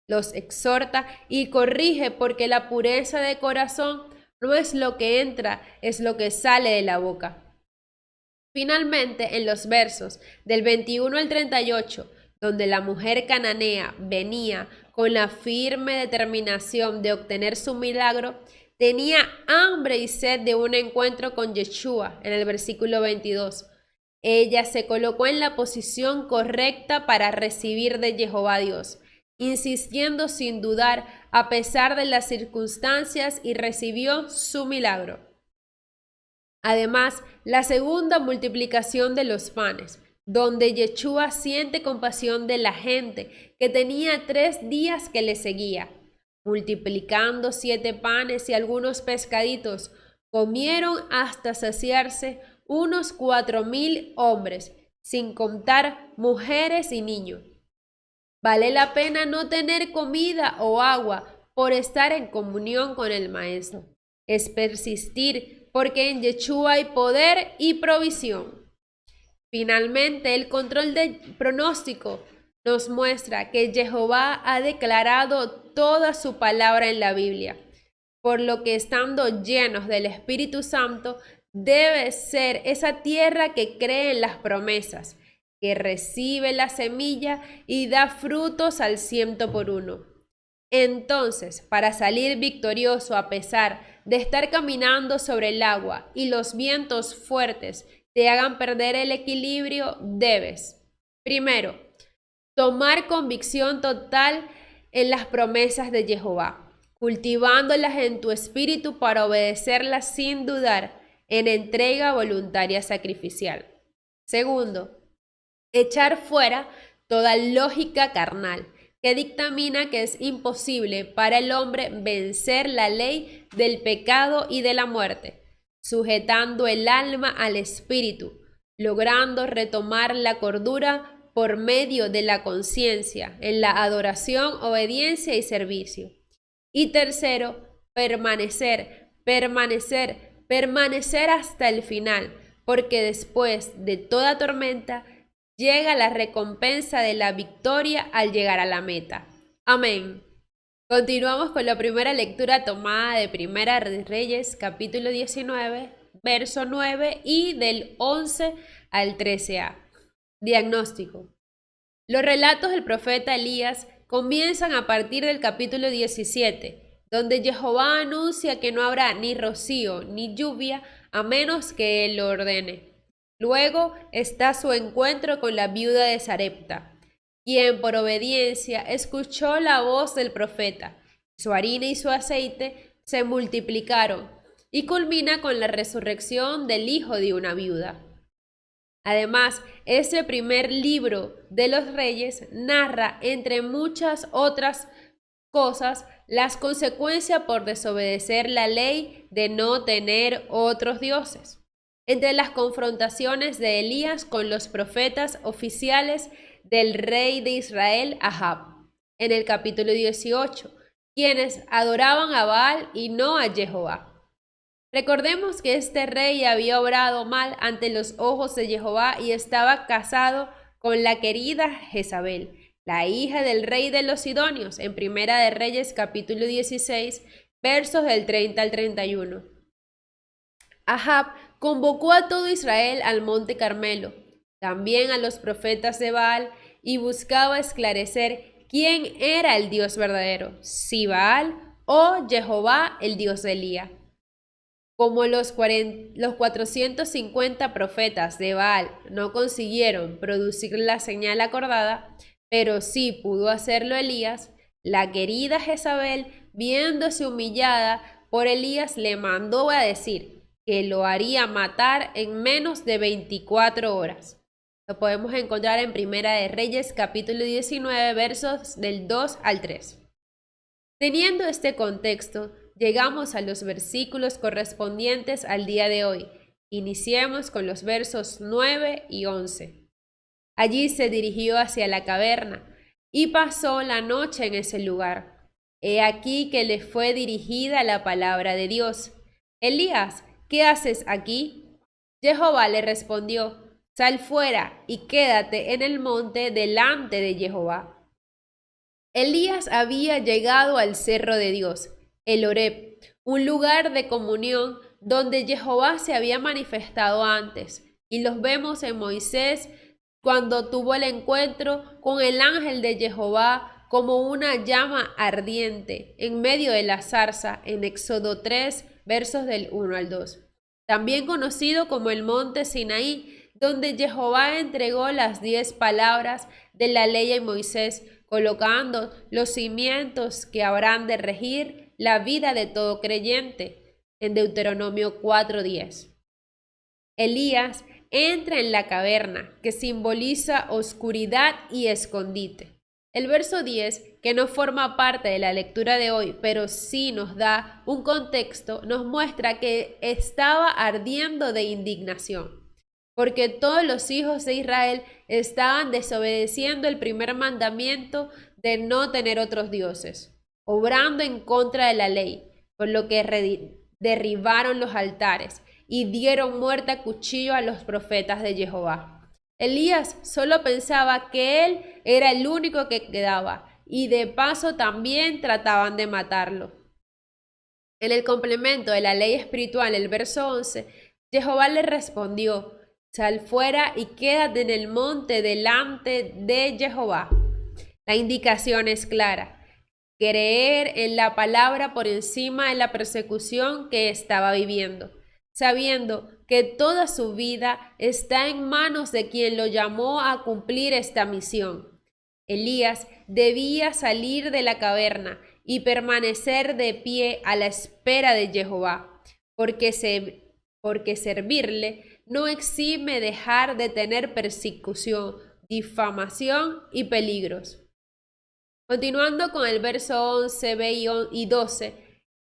los exhorta y corrige, porque la pureza de corazón no es lo que entra, es lo que sale de la boca. Finalmente, en los versos del 21 al 38, donde la mujer cananea venía con la firme determinación de obtener su milagro, tenía hambre y sed de un encuentro con Yeshua, en el versículo 22. Ella se colocó en la posición correcta para recibir de Jehová Dios, insistiendo sin dudar a pesar de las circunstancias, y recibió su milagro. Además, la segunda multiplicación de los panes, donde Yeshua siente compasión de la gente que tenía 3 días que le seguía. Multiplicando 7 panes y algunos pescaditos, comieron hasta saciarse unos 4,000 hombres, sin contar mujeres y niños. Vale la pena no tener comida o agua por estar en comunión con el Maestro. Es persistir, porque en Yeshua hay poder y provisión. Finalmente, el control del pronóstico nos muestra que Jehová ha declarado toda su palabra en la Biblia, por lo que estando llenos del Espíritu Santo, debe ser esa tierra que cree en las promesas, que recibe la semilla y da frutos al 100%. Entonces, para salir victorioso a pesar de estar caminando sobre el agua y los vientos fuertes te hagan perder el equilibrio, debes, primero, tomar convicción total en las promesas de Jehová, cultivándolas en tu espíritu para obedecerlas sin dudar, en entrega voluntaria sacrificial. Segundo, echar fuera toda lógica carnal que dictamina que es imposible para el hombre vencer la ley del pecado y de la muerte, sujetando el alma al espíritu, logrando retomar la cordura por medio de la conciencia en la adoración, obediencia y servicio. Y tercero, permanecer hasta el final, porque después de toda tormenta llega la recompensa de la victoria al llegar a la meta. Amén. Continuamos con la primera lectura tomada de Primera de Reyes, capítulo 19, verso 9 y del 11 al 13a. Diagnóstico. Los relatos del profeta Elías comienzan a partir del capítulo 17, donde Jehová anuncia que no habrá ni rocío ni lluvia a menos que él lo ordene. Luego está su encuentro con la viuda de Sarepta, quien por obediencia escuchó la voz del profeta. Su harina y su aceite se multiplicaron, y culmina con la resurrección del hijo de una viuda. Además, ese primer libro de los Reyes narra, entre muchas otras cosas, las consecuencias por desobedecer la ley de no tener otros dioses. Entre las confrontaciones de Elías con los profetas oficiales del rey de Israel, Ahab, en el capítulo 18, quienes adoraban a Baal y no a Jehová. Recordemos que este rey había obrado mal ante los ojos de Jehová y estaba casado con la querida Jezabel, la hija del rey de los Sidonios, en Primera de Reyes capítulo 16, versos del 30 al 31. Ahab convocó a todo Israel al monte Carmelo, también a los profetas de Baal, y buscaba esclarecer quién era el Dios verdadero, si Baal o Jehová, el Dios de Elías. Como los 450 profetas de Baal no consiguieron producir la señal acordada, pero sí pudo hacerlo Elías, la querida Jezabel, viéndose humillada por Elías, le mandó a decir que lo haría matar en menos de 24 horas. Lo podemos encontrar en Primera de Reyes, capítulo 19, versos del 2 al 3. Teniendo este contexto, llegamos a los versículos correspondientes al día de hoy. Iniciemos con los versos 9 y 11. Allí se dirigió hacia la caverna y pasó la noche en ese lugar. He aquí que le fue dirigida la palabra de Dios. Elías, ¿qué haces aquí? Jehová le respondió, sal fuera y quédate en el monte delante de Jehová. Elías había llegado al cerro de Dios, el Horeb, un lugar de comunión donde Jehová se había manifestado antes, y los vemos en Moisés cuando tuvo el encuentro con el ángel de Jehová como una llama ardiente en medio de la zarza en Éxodo 3, versos del 1 al 2. También conocido como el monte Sinaí, donde Jehová entregó las 10 palabras de la ley a Moisés, colocando los cimientos que habrán de regir la vida de todo creyente, en Deuteronomio 4:10. Elías entra en la caverna, que simboliza oscuridad y escondite. El verso 10, que no forma parte de la lectura de hoy, pero sí nos da un contexto, nos muestra que estaba ardiendo de indignación, porque todos los hijos de Israel estaban desobedeciendo el primer mandamiento de no tener otros dioses, obrando en contra de la ley, por lo que derribaron los altares y dieron muerte a cuchillo a los profetas de Jehová. Elías solo pensaba que él era el único que quedaba y de paso también trataban de matarlo. En el complemento de la ley espiritual, el verso 11, Jehová le respondió, sal fuera y quédate en el monte delante de Jehová. La indicación es clara, creer en la palabra por encima de la persecución que estaba viviendo, sabiendo que toda su vida está en manos de quien lo llamó a cumplir esta misión. Elías debía salir de la caverna y permanecer de pie a la espera de Jehová, porque servirle no exime dejar de tener persecución, difamación y peligros. Continuando con el verso 11, b y 12,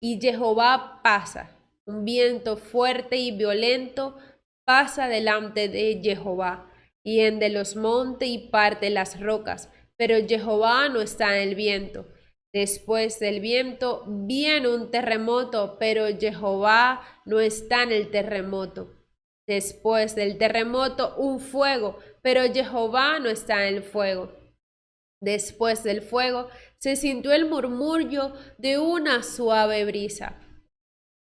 y Jehová pasa. Un viento fuerte y violento pasa delante de Jehová, hiende los montes y parte las rocas, pero Jehová no está en el viento. Después del viento viene un terremoto, pero Jehová no está en el terremoto. Después del terremoto un fuego, pero Jehová no está en el fuego. Después del fuego se sintió el murmullo de una suave brisa.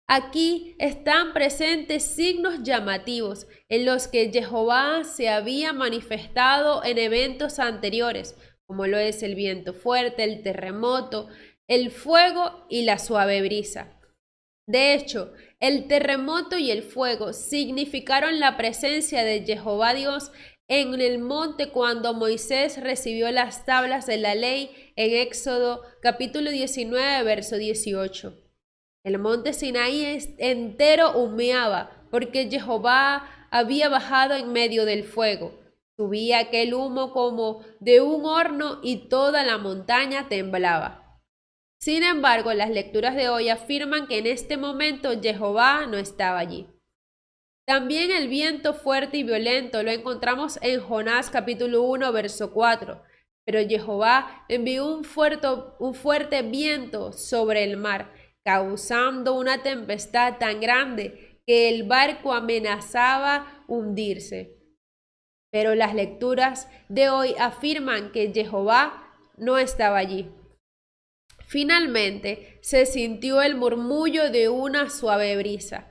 Aquí están presentes signos llamativos en los que Jehová se había manifestado en eventos anteriores, como lo es el viento fuerte, el terremoto, el fuego y la suave brisa. De hecho, el terremoto y el fuego significaron la presencia de Jehová Dios en el monte cuando Moisés recibió las tablas de la ley en Éxodo capítulo 19, verso 18. El monte Sinaí entero humeaba, porque Jehová había bajado en medio del fuego. Subía aquel humo como de un horno y toda la montaña temblaba. Sin embargo, las lecturas de hoy afirman que en este momento Jehová no estaba allí. También el viento fuerte y violento lo encontramos en Jonás capítulo 1, verso 4. Pero Jehová envió un fuerte viento sobre el mar, causando una tempestad tan grande que el barco amenazaba hundirse. Pero las lecturas de hoy afirman que Jehová no estaba allí. Finalmente se sintió el murmullo de una suave brisa.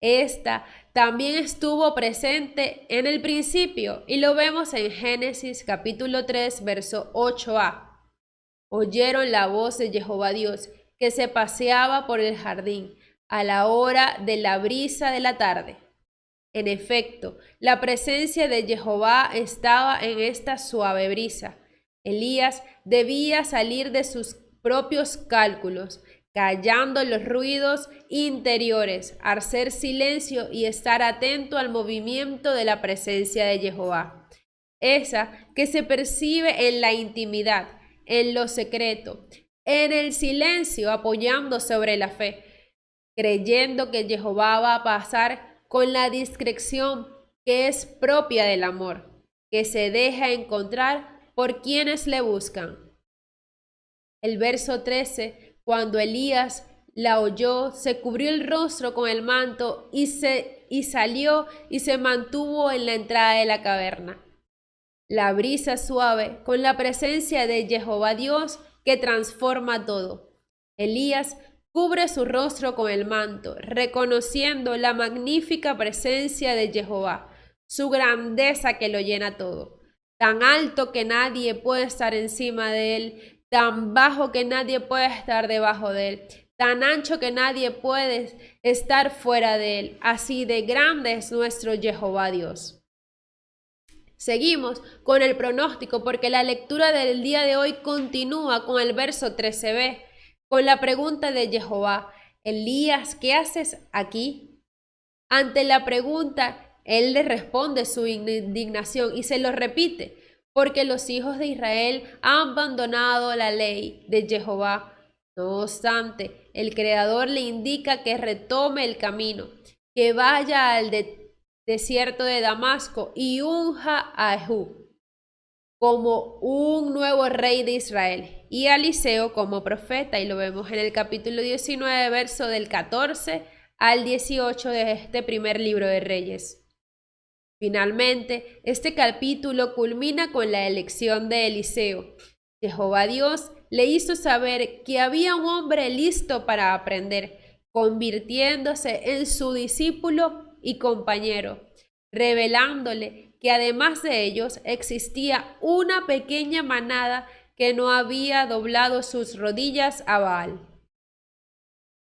Esta también estuvo presente en el principio y lo vemos en Génesis capítulo 3, verso 8a. Oyeron la voz de Jehová Dios que se paseaba por el jardín a la hora de la brisa de la tarde. En efecto, la presencia de Jehová estaba en esta suave brisa. Elías debía salir de sus propios cálculos, callando los ruidos interiores, hacer silencio y estar atento al movimiento de la presencia de Jehová. Esa que se percibe en la intimidad, en lo secreto, en el silencio, apoyando sobre la fe, creyendo que Jehová va a pasar con la discreción que es propia del amor, que se deja encontrar por quienes le buscan. El verso 13, cuando Elías la oyó, se cubrió el rostro con el manto y salió y se mantuvo en la entrada de la caverna. La brisa suave con la presencia de Jehová Dios que transforma todo. Elías cubre su rostro con el manto, reconociendo la magnífica presencia de Jehová, su grandeza que lo llena todo. Tan alto que nadie puede estar encima de él, tan bajo que nadie puede estar debajo de él, tan ancho que nadie puede estar fuera de él. Así de grande es nuestro Jehová Dios. Seguimos con el pronóstico porque la lectura del día de hoy continúa con el verso 13b, con la pregunta de Jehová: Elías, ¿qué haces aquí? Ante la pregunta, él le responde su indignación y se lo repite, porque los hijos de Israel han abandonado la ley de Jehová. No obstante, el Creador le indica que retome el camino, que vaya al desierto de Damasco y unja a Jehú como un nuevo rey de Israel y a Eliseo como profeta, y lo vemos en el capítulo 19, verso del 14 al 18 de este primer libro de Reyes. Finalmente, este capítulo culmina con la elección de Eliseo. Jehová Dios le hizo saber que había un hombre listo para aprender, convirtiéndose en su discípulo y compañero, revelándole que además de ellos existía una pequeña manada que no había doblado sus rodillas a Baal.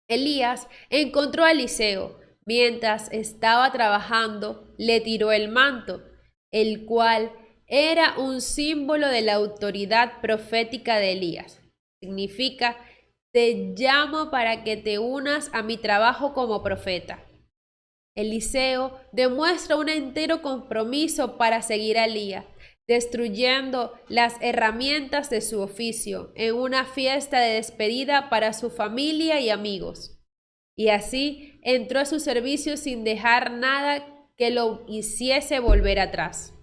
Elías encontró a Eliseo. Mientras estaba trabajando, le tiró el manto, el cual era un símbolo de la autoridad profética de Elías. Significa: te llamo para que te unas a mi trabajo como profeta. Eliseo demuestra un entero compromiso para seguir a Elías, destruyendo las herramientas de su oficio en una fiesta de despedida para su familia y amigos. Y así entró a su servicio sin dejar nada que lo hiciese volver atrás.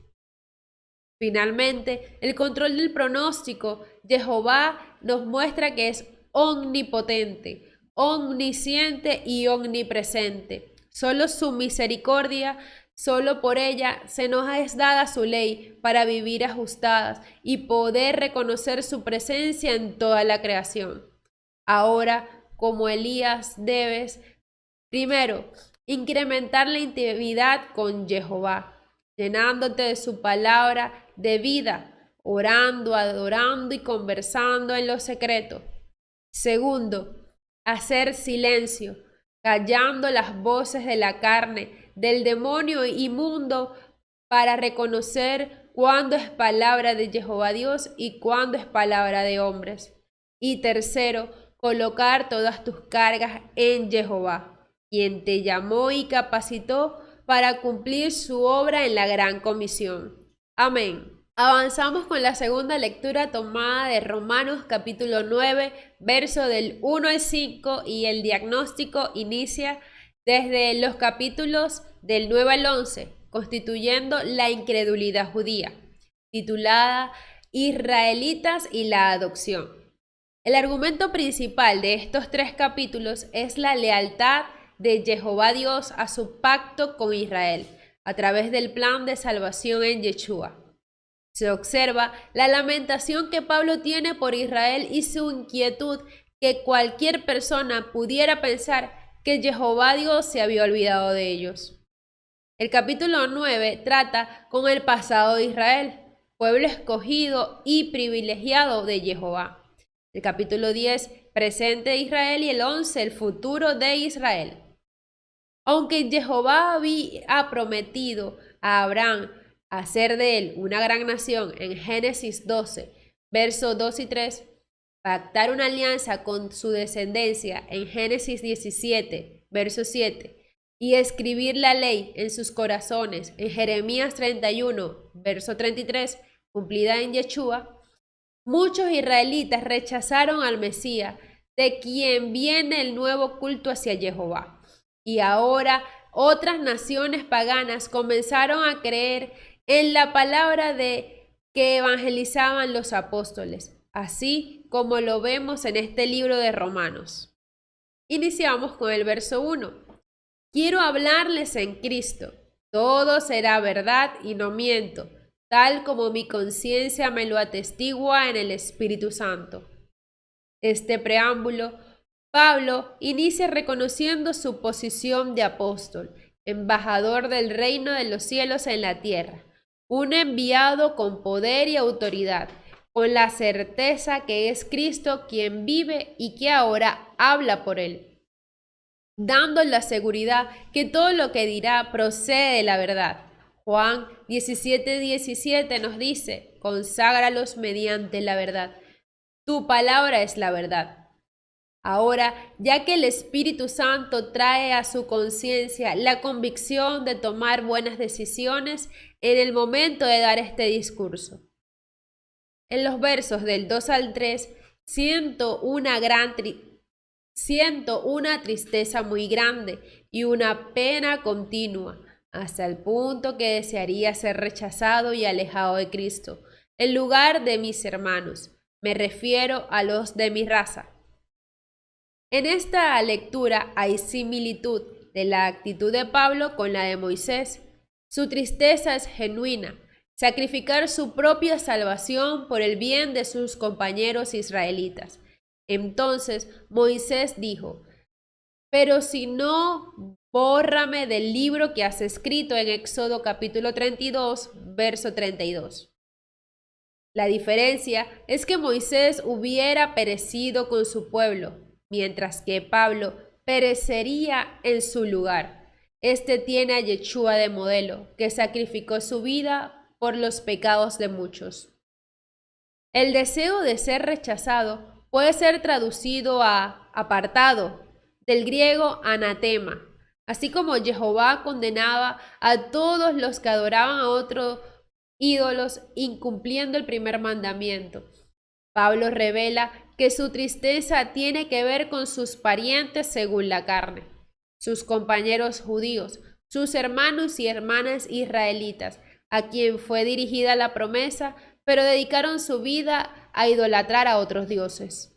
Finalmente, el control del pronóstico, Jehová nos muestra que es omnipotente, omnisciente y omnipresente. Solo su misericordia, solo por ella se nos es dada su ley para vivir ajustadas y poder reconocer su presencia en toda la creación. Ahora, como Elías, debes, primero, incrementar la intimidad con Jehová, llenándote de su palabra de vida, orando, adorando y conversando en lo secreto. Segundo, hacer silencio, callando las voces de la carne, del demonio inmundo, para reconocer cuándo es palabra de Jehová Dios y cuándo es palabra de hombres. Y tercero, colocar todas tus cargas en Jehová, quien te llamó y capacitó para cumplir su obra en la gran comisión. Amén. Avanzamos con la segunda lectura tomada de Romanos capítulo 9, verso del 1 al 5, y el diagnóstico inicia desde los capítulos del 9 al 11, constituyendo la incredulidad judía, titulada Israelitas y la adopción. El argumento principal de estos tres capítulos es la lealtad de Jehová Dios a su pacto con Israel, a través del plan de salvación en Yeshua. Se observa la lamentación que Pablo tiene por Israel y su inquietud que cualquier persona pudiera pensar que Jehová Dios se había olvidado de ellos. El capítulo 9 trata con el pasado de Israel, pueblo escogido y privilegiado de Jehová. El capítulo 10, presente de Israel, y el 11, el futuro de Israel. Aunque Jehová había prometido a Abraham hacer de él una gran nación en Génesis 12, versos 2 y 3, pactar una alianza con su descendencia en Génesis 17, verso 7, y escribir la ley en sus corazones en Jeremías 31, verso 33, cumplida en Yeshua, muchos israelitas rechazaron al Mesías, de quien viene el nuevo culto hacia Jehová. Y ahora otras naciones paganas comenzaron a creer en la palabra de que evangelizaban los apóstoles, así como lo vemos en este libro de Romanos. Iniciamos con el verso 1. Quiero hablarles en Cristo. Todo será verdad y no miento, tal como mi conciencia me lo atestigua en el Espíritu Santo. Este preámbulo, Pablo inicia reconociendo su posición de apóstol, embajador del reino de los cielos en la tierra, un enviado con poder y autoridad, con la certeza que es Cristo quien vive y que ahora habla por él, dando la seguridad que todo lo que dirá procede de la verdad. Juan 17:17 nos dice, conságralos mediante la verdad. Tu palabra es la verdad. Ahora, ya que el Espíritu Santo trae a su conciencia la convicción de tomar buenas decisiones en el momento de dar este discurso. En los versos del 2 al 3, siento una tristeza muy grande y una pena continua, hasta el punto que desearía ser rechazado y alejado de Cristo, en lugar de mis hermanos. Me refiero a los de mi raza. En esta lectura hay similitud de la actitud de Pablo con la de Moisés. Su tristeza es genuina, sacrificar su propia salvación por el bien de sus compañeros israelitas. Entonces Moisés dijo, pero si no, bórrame del libro que has escrito en Éxodo capítulo 32, verso 32. La diferencia es que Moisés hubiera perecido con su pueblo, mientras que Pablo perecería en su lugar. Este tiene a Yeshua de modelo, que sacrificó su vida por los pecados de muchos. El deseo de ser rechazado puede ser traducido a apartado, del griego anatema, así como Jehová condenaba a todos los que adoraban a otros ídolos incumpliendo el primer mandamiento. Pablo revela que su tristeza tiene que ver con sus parientes según la carne, sus compañeros judíos, sus hermanos y hermanas israelitas, a quien fue dirigida la promesa, pero dedicaron su vida a idolatrar a otros dioses.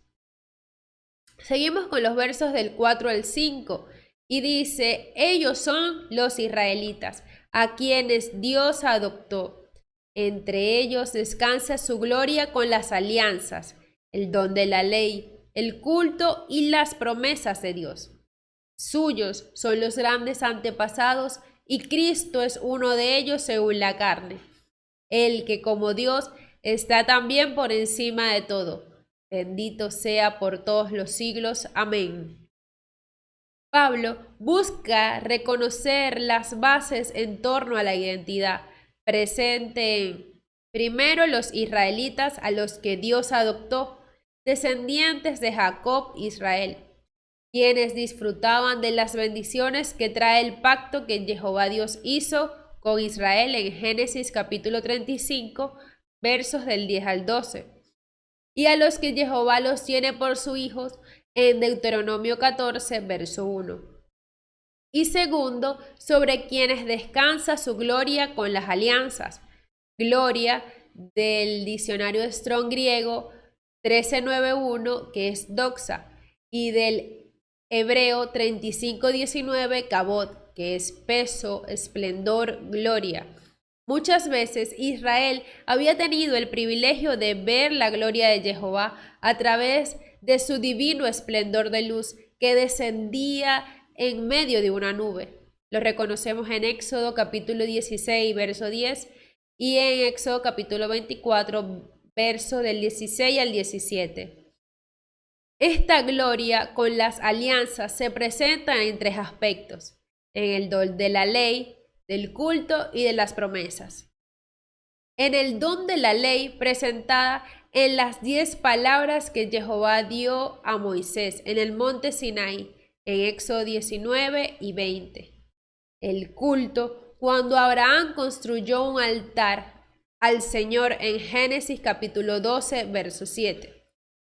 Seguimos con los versos del 4 al 5 y dice, ellos son los israelitas, a quienes Dios adoptó. Entre ellos descansa su gloria con las alianzas, el don de la ley, el culto y las promesas de Dios. Suyos son los grandes antepasados y Cristo es uno de ellos según la carne, el que como Dios está también por encima de todo. Bendito sea por todos los siglos. Amén. Pablo busca reconocer las bases en torno a la identidad presente en, primero, los israelitas a los que Dios adoptó, descendientes de Jacob, Israel, quienes disfrutaban de las bendiciones que trae el pacto que Jehová Dios hizo con Israel en Génesis capítulo 35, versos del 10 al 12, y a los que Jehová los tiene por sus hijos en Deuteronomio 14, verso 1. Y segundo, sobre quienes descansa su gloria con las alianzas. Gloria del diccionario Strong griego 1391, que es doxa, y del hebreo 3519, kabod, que es peso, esplendor, gloria. Muchas veces Israel había tenido el privilegio de ver la gloria de Jehová a través de su divino esplendor de luz que descendía en medio de una nube. Lo reconocemos en Éxodo capítulo 16, verso 10 y en Éxodo capítulo 24, verso del 16 al 17. Esta gloria con las alianzas se presenta en tres aspectos, en el don de la ley, del culto y de las promesas. En el don de la ley presentada en las 10 palabras que Jehová dio a Moisés en el monte Sinaí, en Éxodo 19 y 20. El culto, cuando Abraham construyó un altar al Señor en Génesis capítulo 12, verso 7.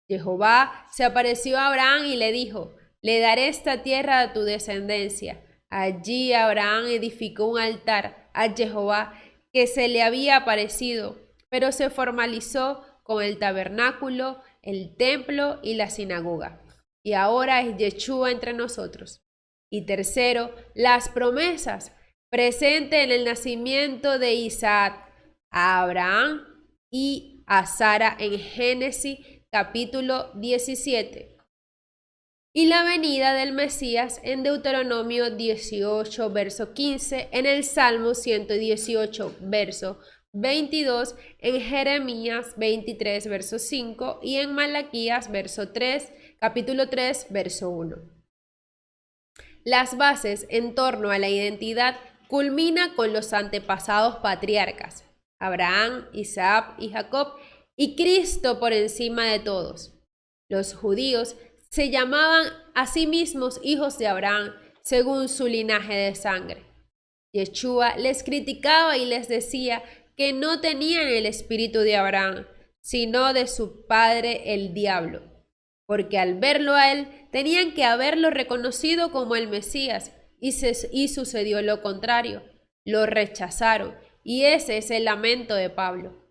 Jehová se apareció a Abraham y le dijo, le daré esta tierra a tu descendencia. Allí Abraham edificó un altar a Jehová que se le había aparecido, pero se formalizó con el tabernáculo, el templo y la sinagoga. y ahora es Yeshua entre nosotros. Y tercero, las promesas presentes en el nacimiento de Isaac a Abraham y a Sara en Génesis capítulo 17. Y la venida del Mesías en Deuteronomio 18, verso 15, en el Salmo 118, verso 22, en Jeremías 23, verso 5 y en Malaquías, verso 3, capítulo 3, verso 1. Las bases en torno a la identidad culmina con los antepasados patriarcas, Abraham, Isaac y Jacob, y Cristo por encima de todos. Los judíos se llamaban a sí mismos hijos de Abraham, según su linaje de sangre. Yeshua les criticaba y les decía que no tenían el espíritu de Abraham, sino de su padre el diablo, porque al verlo a él tenían que haberlo reconocido como el Mesías, y sucedió lo contrario, lo rechazaron, y ese es el lamento de Pablo.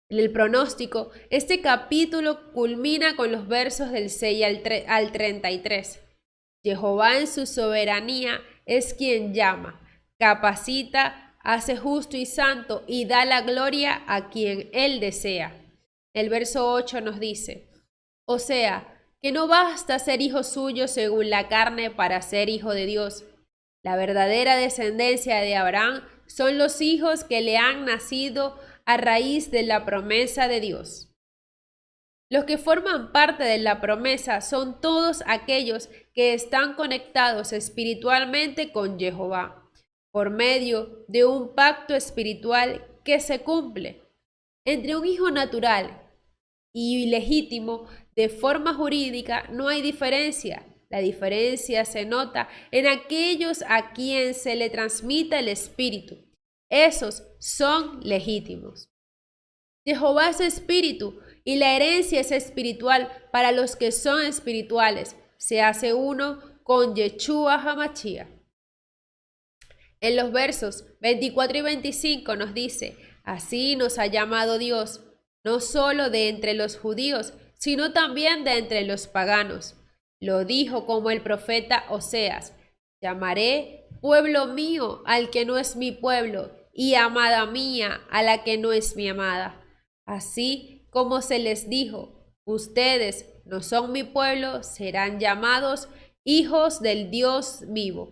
En el pronóstico, este capítulo culmina con los versos del 6 al 33. Jehová en su soberanía es quien llama, capacita, hace justo y santo y da la gloria a quien él desea. El verso 8 nos dice, o sea, que no basta ser hijo suyo según la carne para ser hijo de Dios. La verdadera descendencia de Abraham son los hijos que le han nacido a raíz de la promesa de Dios. Los que forman parte de la promesa son todos aquellos que están conectados espiritualmente con Jehová, por medio de un pacto espiritual que se cumple. Entre un hijo natural y legítimo de forma jurídica no hay diferencia. La diferencia se nota en aquellos a quien se le transmite el espíritu. Esos son legítimos. Jehová es espíritu y la herencia es espiritual para los que son espirituales. Se hace uno con Yeshua HaMashiach. En los versos 24 y 25 nos dice, así nos ha llamado Dios, no solo de entre los judíos, sino también de entre los paganos. Lo dijo como el profeta Oseas, llamaré pueblo mío al que no es mi pueblo, y amada mía a la que no es mi amada. Así como se les dijo, ustedes no son mi pueblo, serán llamados hijos del Dios vivo.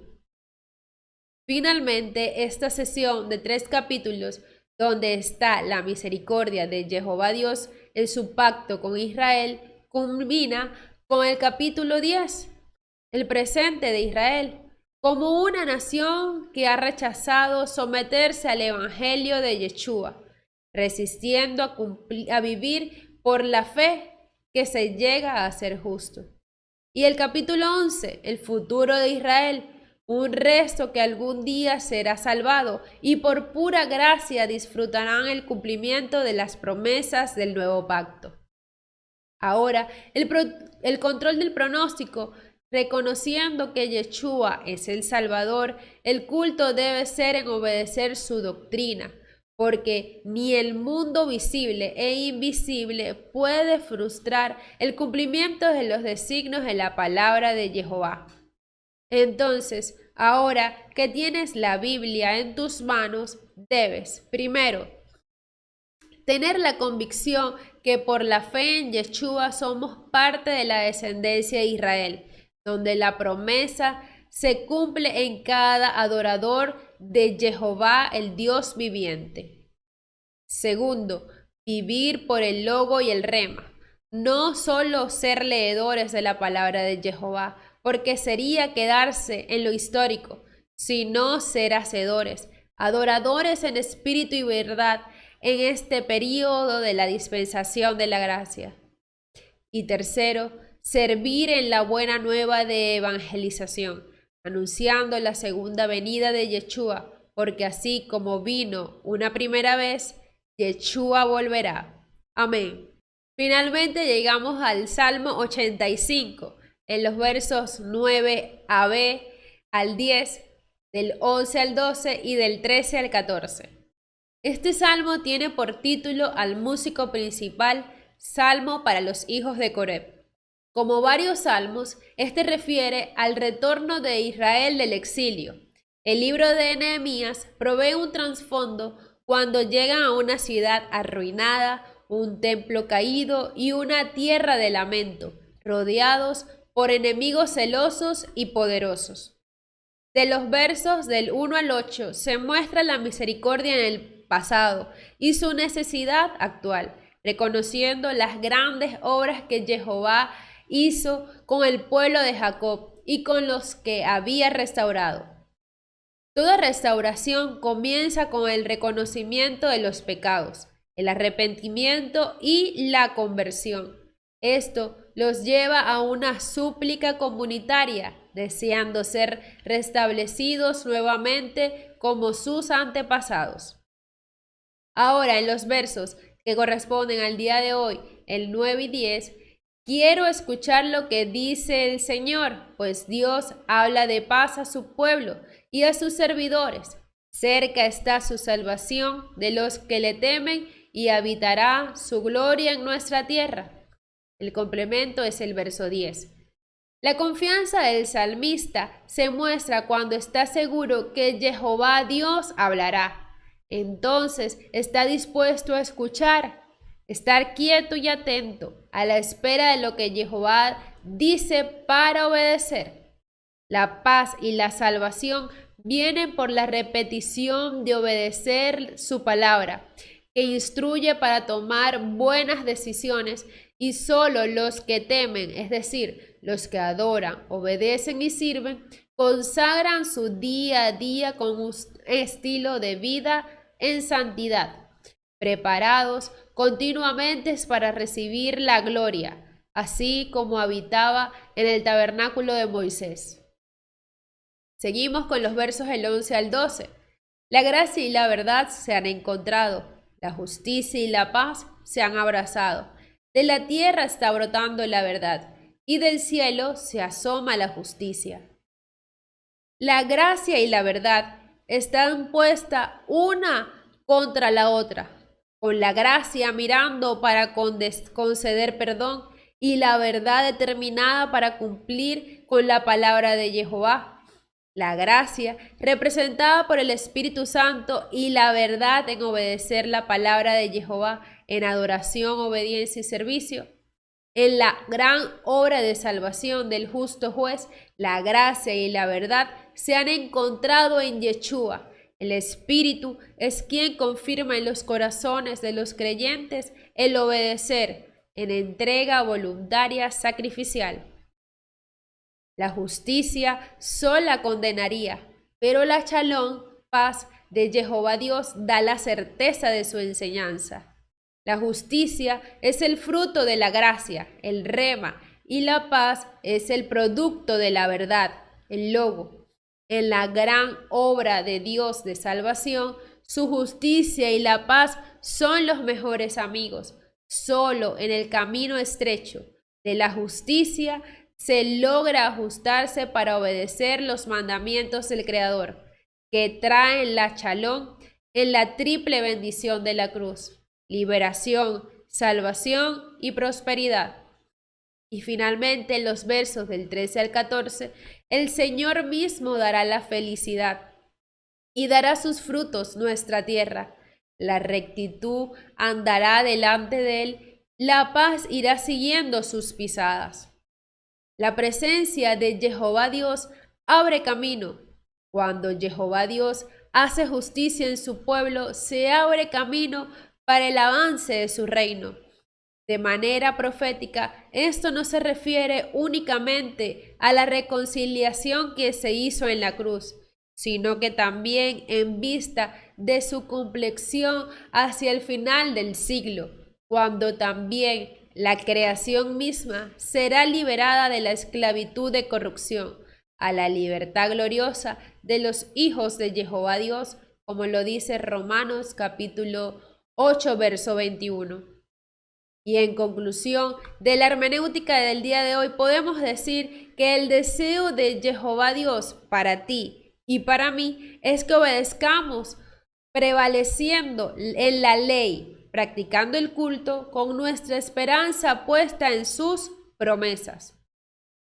Finalmente, esta sesión de 3 capítulos, donde está la misericordia de Jehová Dios en su pacto con Israel, culmina con el capítulo 10, el presente de Israel, como una nación que ha rechazado someterse al evangelio de Yeshua, resistiendo a vivir por la fe que se llega a ser justo. Y el capítulo 11, el futuro de Israel, un resto que algún día será salvado y por pura gracia disfrutarán el cumplimiento de las promesas del nuevo pacto. Ahora, el control del pronóstico, reconociendo que Yeshua es el Salvador, el culto debe ser en obedecer su doctrina, porque ni el mundo visible e invisible puede frustrar el cumplimiento de los designios de la palabra de Jehová. Entonces, ahora que tienes la Biblia en tus manos, debes, primero, tener la convicción que por la fe en Yeshua somos parte de la descendencia de Israel, donde la promesa se cumple en cada adorador de Jehová, el Dios viviente. Segundo, vivir por el logo y el rema, no solo ser leedores de la palabra de Jehová, porque sería quedarse en lo histórico, sino ser hacedores, adoradores en espíritu y verdad en este período de la dispensación de la gracia. Y tercero, servir en la buena nueva de evangelización, anunciando la segunda venida de Yeshua, porque así como vino una primera vez, Yeshua volverá. Amén. Finalmente llegamos al Salmo 85, en los versos 9 a B al 10, del 11 al 12 y del 13 al 14. Este salmo tiene por título al músico principal Salmo para los hijos de Coreb. Como varios salmos, este refiere al retorno de Israel del exilio. El libro de Nehemías provee un trasfondo cuando llegan a una ciudad arruinada, un templo caído y una tierra de lamento, rodeados por enemigos celosos y poderosos. De los versos del 1 al 8 se muestra la misericordia en el pasado y su necesidad actual, reconociendo las grandes obras que Jehová hizo con el pueblo de Jacob y con los que había restaurado. Toda restauración comienza con el reconocimiento de los pecados, el arrepentimiento y la conversión. Esto los lleva a una súplica comunitaria, deseando ser restablecidos nuevamente como sus antepasados. Ahora, en los versos que corresponden al día de hoy, el 9 y 10, quiero escuchar lo que dice el Señor, pues Dios habla de paz a su pueblo y a sus servidores. Cerca está su salvación de los que le temen y habitará su gloria en nuestra tierra. El complemento es el verso 10. La confianza del salmista se muestra cuando está seguro que Jehová Dios hablará. Entonces está dispuesto a escuchar, estar quieto y atento a la espera de lo que Jehová dice para obedecer. La paz y la salvación vienen por la repetición de obedecer su palabra, que instruye para tomar buenas decisiones, y solo los que temen, es decir, los que adoran, obedecen y sirven, consagran su día a día con un estilo de vida en santidad, preparados continuamente para recibir la gloria, así como habitaba en el tabernáculo de Moisés. Seguimos con los versos del 11 al 12. La gracia y la verdad se han encontrado, la justicia y la paz se han abrazado. De la tierra está brotando la verdad, y del cielo se asoma la justicia. La gracia y la verdad están puestas una contra la otra, con la gracia mirando para conceder perdón y la verdad determinada para cumplir con la palabra de Jehová. La gracia representada por el Espíritu Santo y la verdad en obedecer la palabra de Jehová en adoración, obediencia y servicio. En la gran obra de salvación del justo juez, la gracia y la verdad se han encontrado en Yeshua. El Espíritu es quien confirma en los corazones de los creyentes el obedecer en entrega voluntaria sacrificial. La justicia sola condenaría, pero la shalom, paz de Jehová Dios, da la certeza de su enseñanza. La justicia es el fruto de la gracia, el rema, y la paz es el producto de la verdad, el logo. En la gran obra de Dios de salvación, su justicia y la paz son los mejores amigos. Solo en el camino estrecho de la justicia se logra ajustarse para obedecer los mandamientos del Creador, que traen la shalom en la triple bendición de la cruz: liberación, salvación y prosperidad. Y finalmente, en los versos del 13 al 14, el Señor mismo dará la felicidad y dará sus frutos nuestra tierra. La rectitud andará delante de él, la paz irá siguiendo sus pisadas. La presencia de Jehová Dios abre camino. Cuando Jehová Dios hace justicia en su pueblo, se abre camino para el avance de su reino. De manera profética, esto no se refiere únicamente a la reconciliación que se hizo en la cruz, sino que también en vista de su complexión hacia el final del siglo, cuando también la creación misma será liberada de la esclavitud de corrupción a la libertad gloriosa de los hijos de Jehová Dios, como lo dice Romanos capítulo 8, verso 21. Y en conclusión de la hermenéutica del día de hoy, podemos decir que el deseo de Jehová Dios para ti y para mí es que obedezcamos prevaleciendo en la ley, practicando el culto con nuestra esperanza puesta en sus promesas.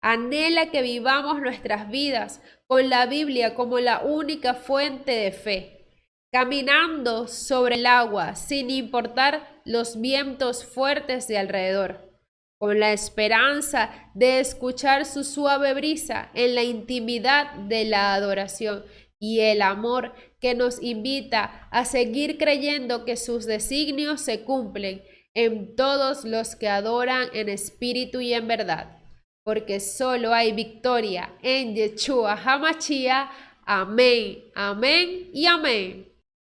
Anhela que vivamos nuestras vidas con la Biblia como la única fuente de fe, caminando sobre el agua sin importar los vientos fuertes de alrededor, con la esperanza de escuchar su suave brisa en la intimidad de la adoración y el amor que nos invita a seguir creyendo que sus designios se cumplen en todos los que adoran en espíritu y en verdad. Porque solo hay victoria en Yeshua HaMashiach. Amén, amén y amén.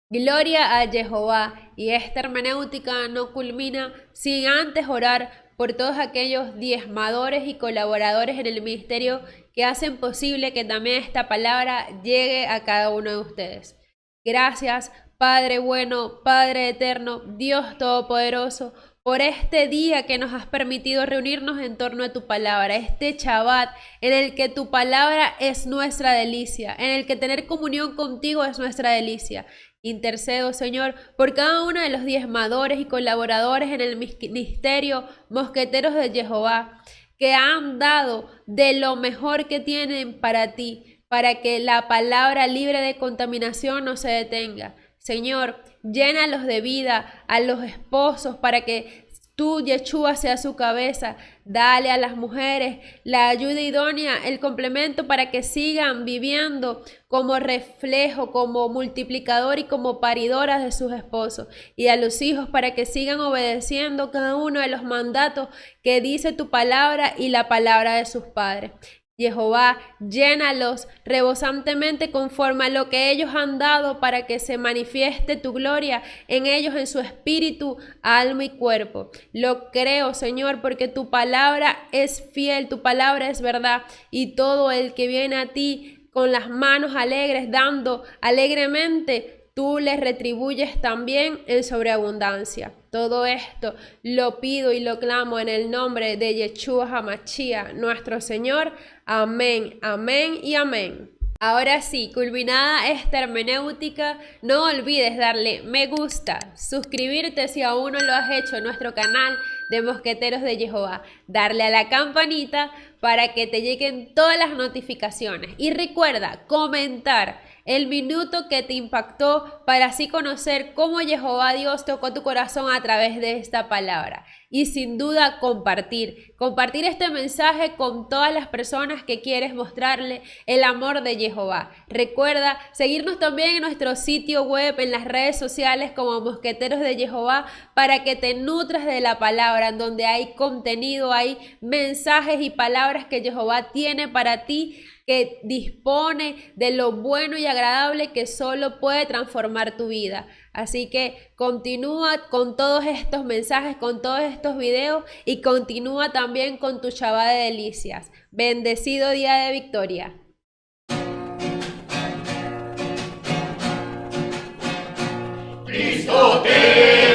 Gloria a Jehová. Y esta hermenéutica no culmina sin antes orar por todos aquellos diezmadores y colaboradores en el ministerio que hacen posible que también esta palabra llegue a cada uno de ustedes. Gracias, Padre bueno, Padre eterno, Dios todopoderoso, por este día que nos has permitido reunirnos en torno a tu palabra, este Shabbat en el que tu palabra es nuestra delicia, en el que tener comunión contigo es nuestra delicia. Intercedo, Señor, por cada uno de los diezmadores y colaboradores en el ministerio Mosqueteros de Jehová, que han dado de lo mejor que tienen para ti, para que la palabra libre de contaminación no se detenga. Señor, llénalos de vida a los esposos para que tú, Yeshua, sea su cabeza. Dale a las mujeres la ayuda idónea, el complemento para que sigan viviendo como reflejo, como multiplicador y como paridoras de sus esposos. Y a los hijos para que sigan obedeciendo cada uno de los mandatos que dice tu palabra y la palabra de sus padres. Jehová, llénalos rebosantemente conforme a lo que ellos han dado para que se manifieste tu gloria en ellos, en su espíritu, alma y cuerpo. Lo creo, Señor, porque tu palabra es fiel, tu palabra es verdad, y todo el que viene a ti con las manos alegres, dando alegremente, tú les retribuyes también en sobreabundancia. Todo esto lo pido y lo clamo en el nombre de Yeshua HaMashiach, nuestro Señor. Amén, amén y amén. Ahora sí, culminada esta hermenéutica, no olvides darle me gusta, suscribirte si aún no lo has hecho en nuestro canal de Mosqueteros de Jehová, darle a la campanita para que te lleguen todas las notificaciones y recuerda comentar el minuto que te impactó para así conocer cómo Jehová Dios tocó tu corazón a través de esta palabra. Y sin duda compartir este mensaje con todas las personas que quieres mostrarle el amor de Jehová. Recuerda seguirnos también en nuestro sitio web, en las redes sociales como Mosqueteros de Jehová, para que te nutras de la palabra, en donde hay contenido, hay mensajes y palabras que Jehová tiene para ti, que dispone de lo bueno y agradable que solo puede transformar tu vida. Así que continúa con todos estos mensajes, con todos estos videos y continúa también con tu Shabbat de delicias. Bendecido día de victoria. Cristo te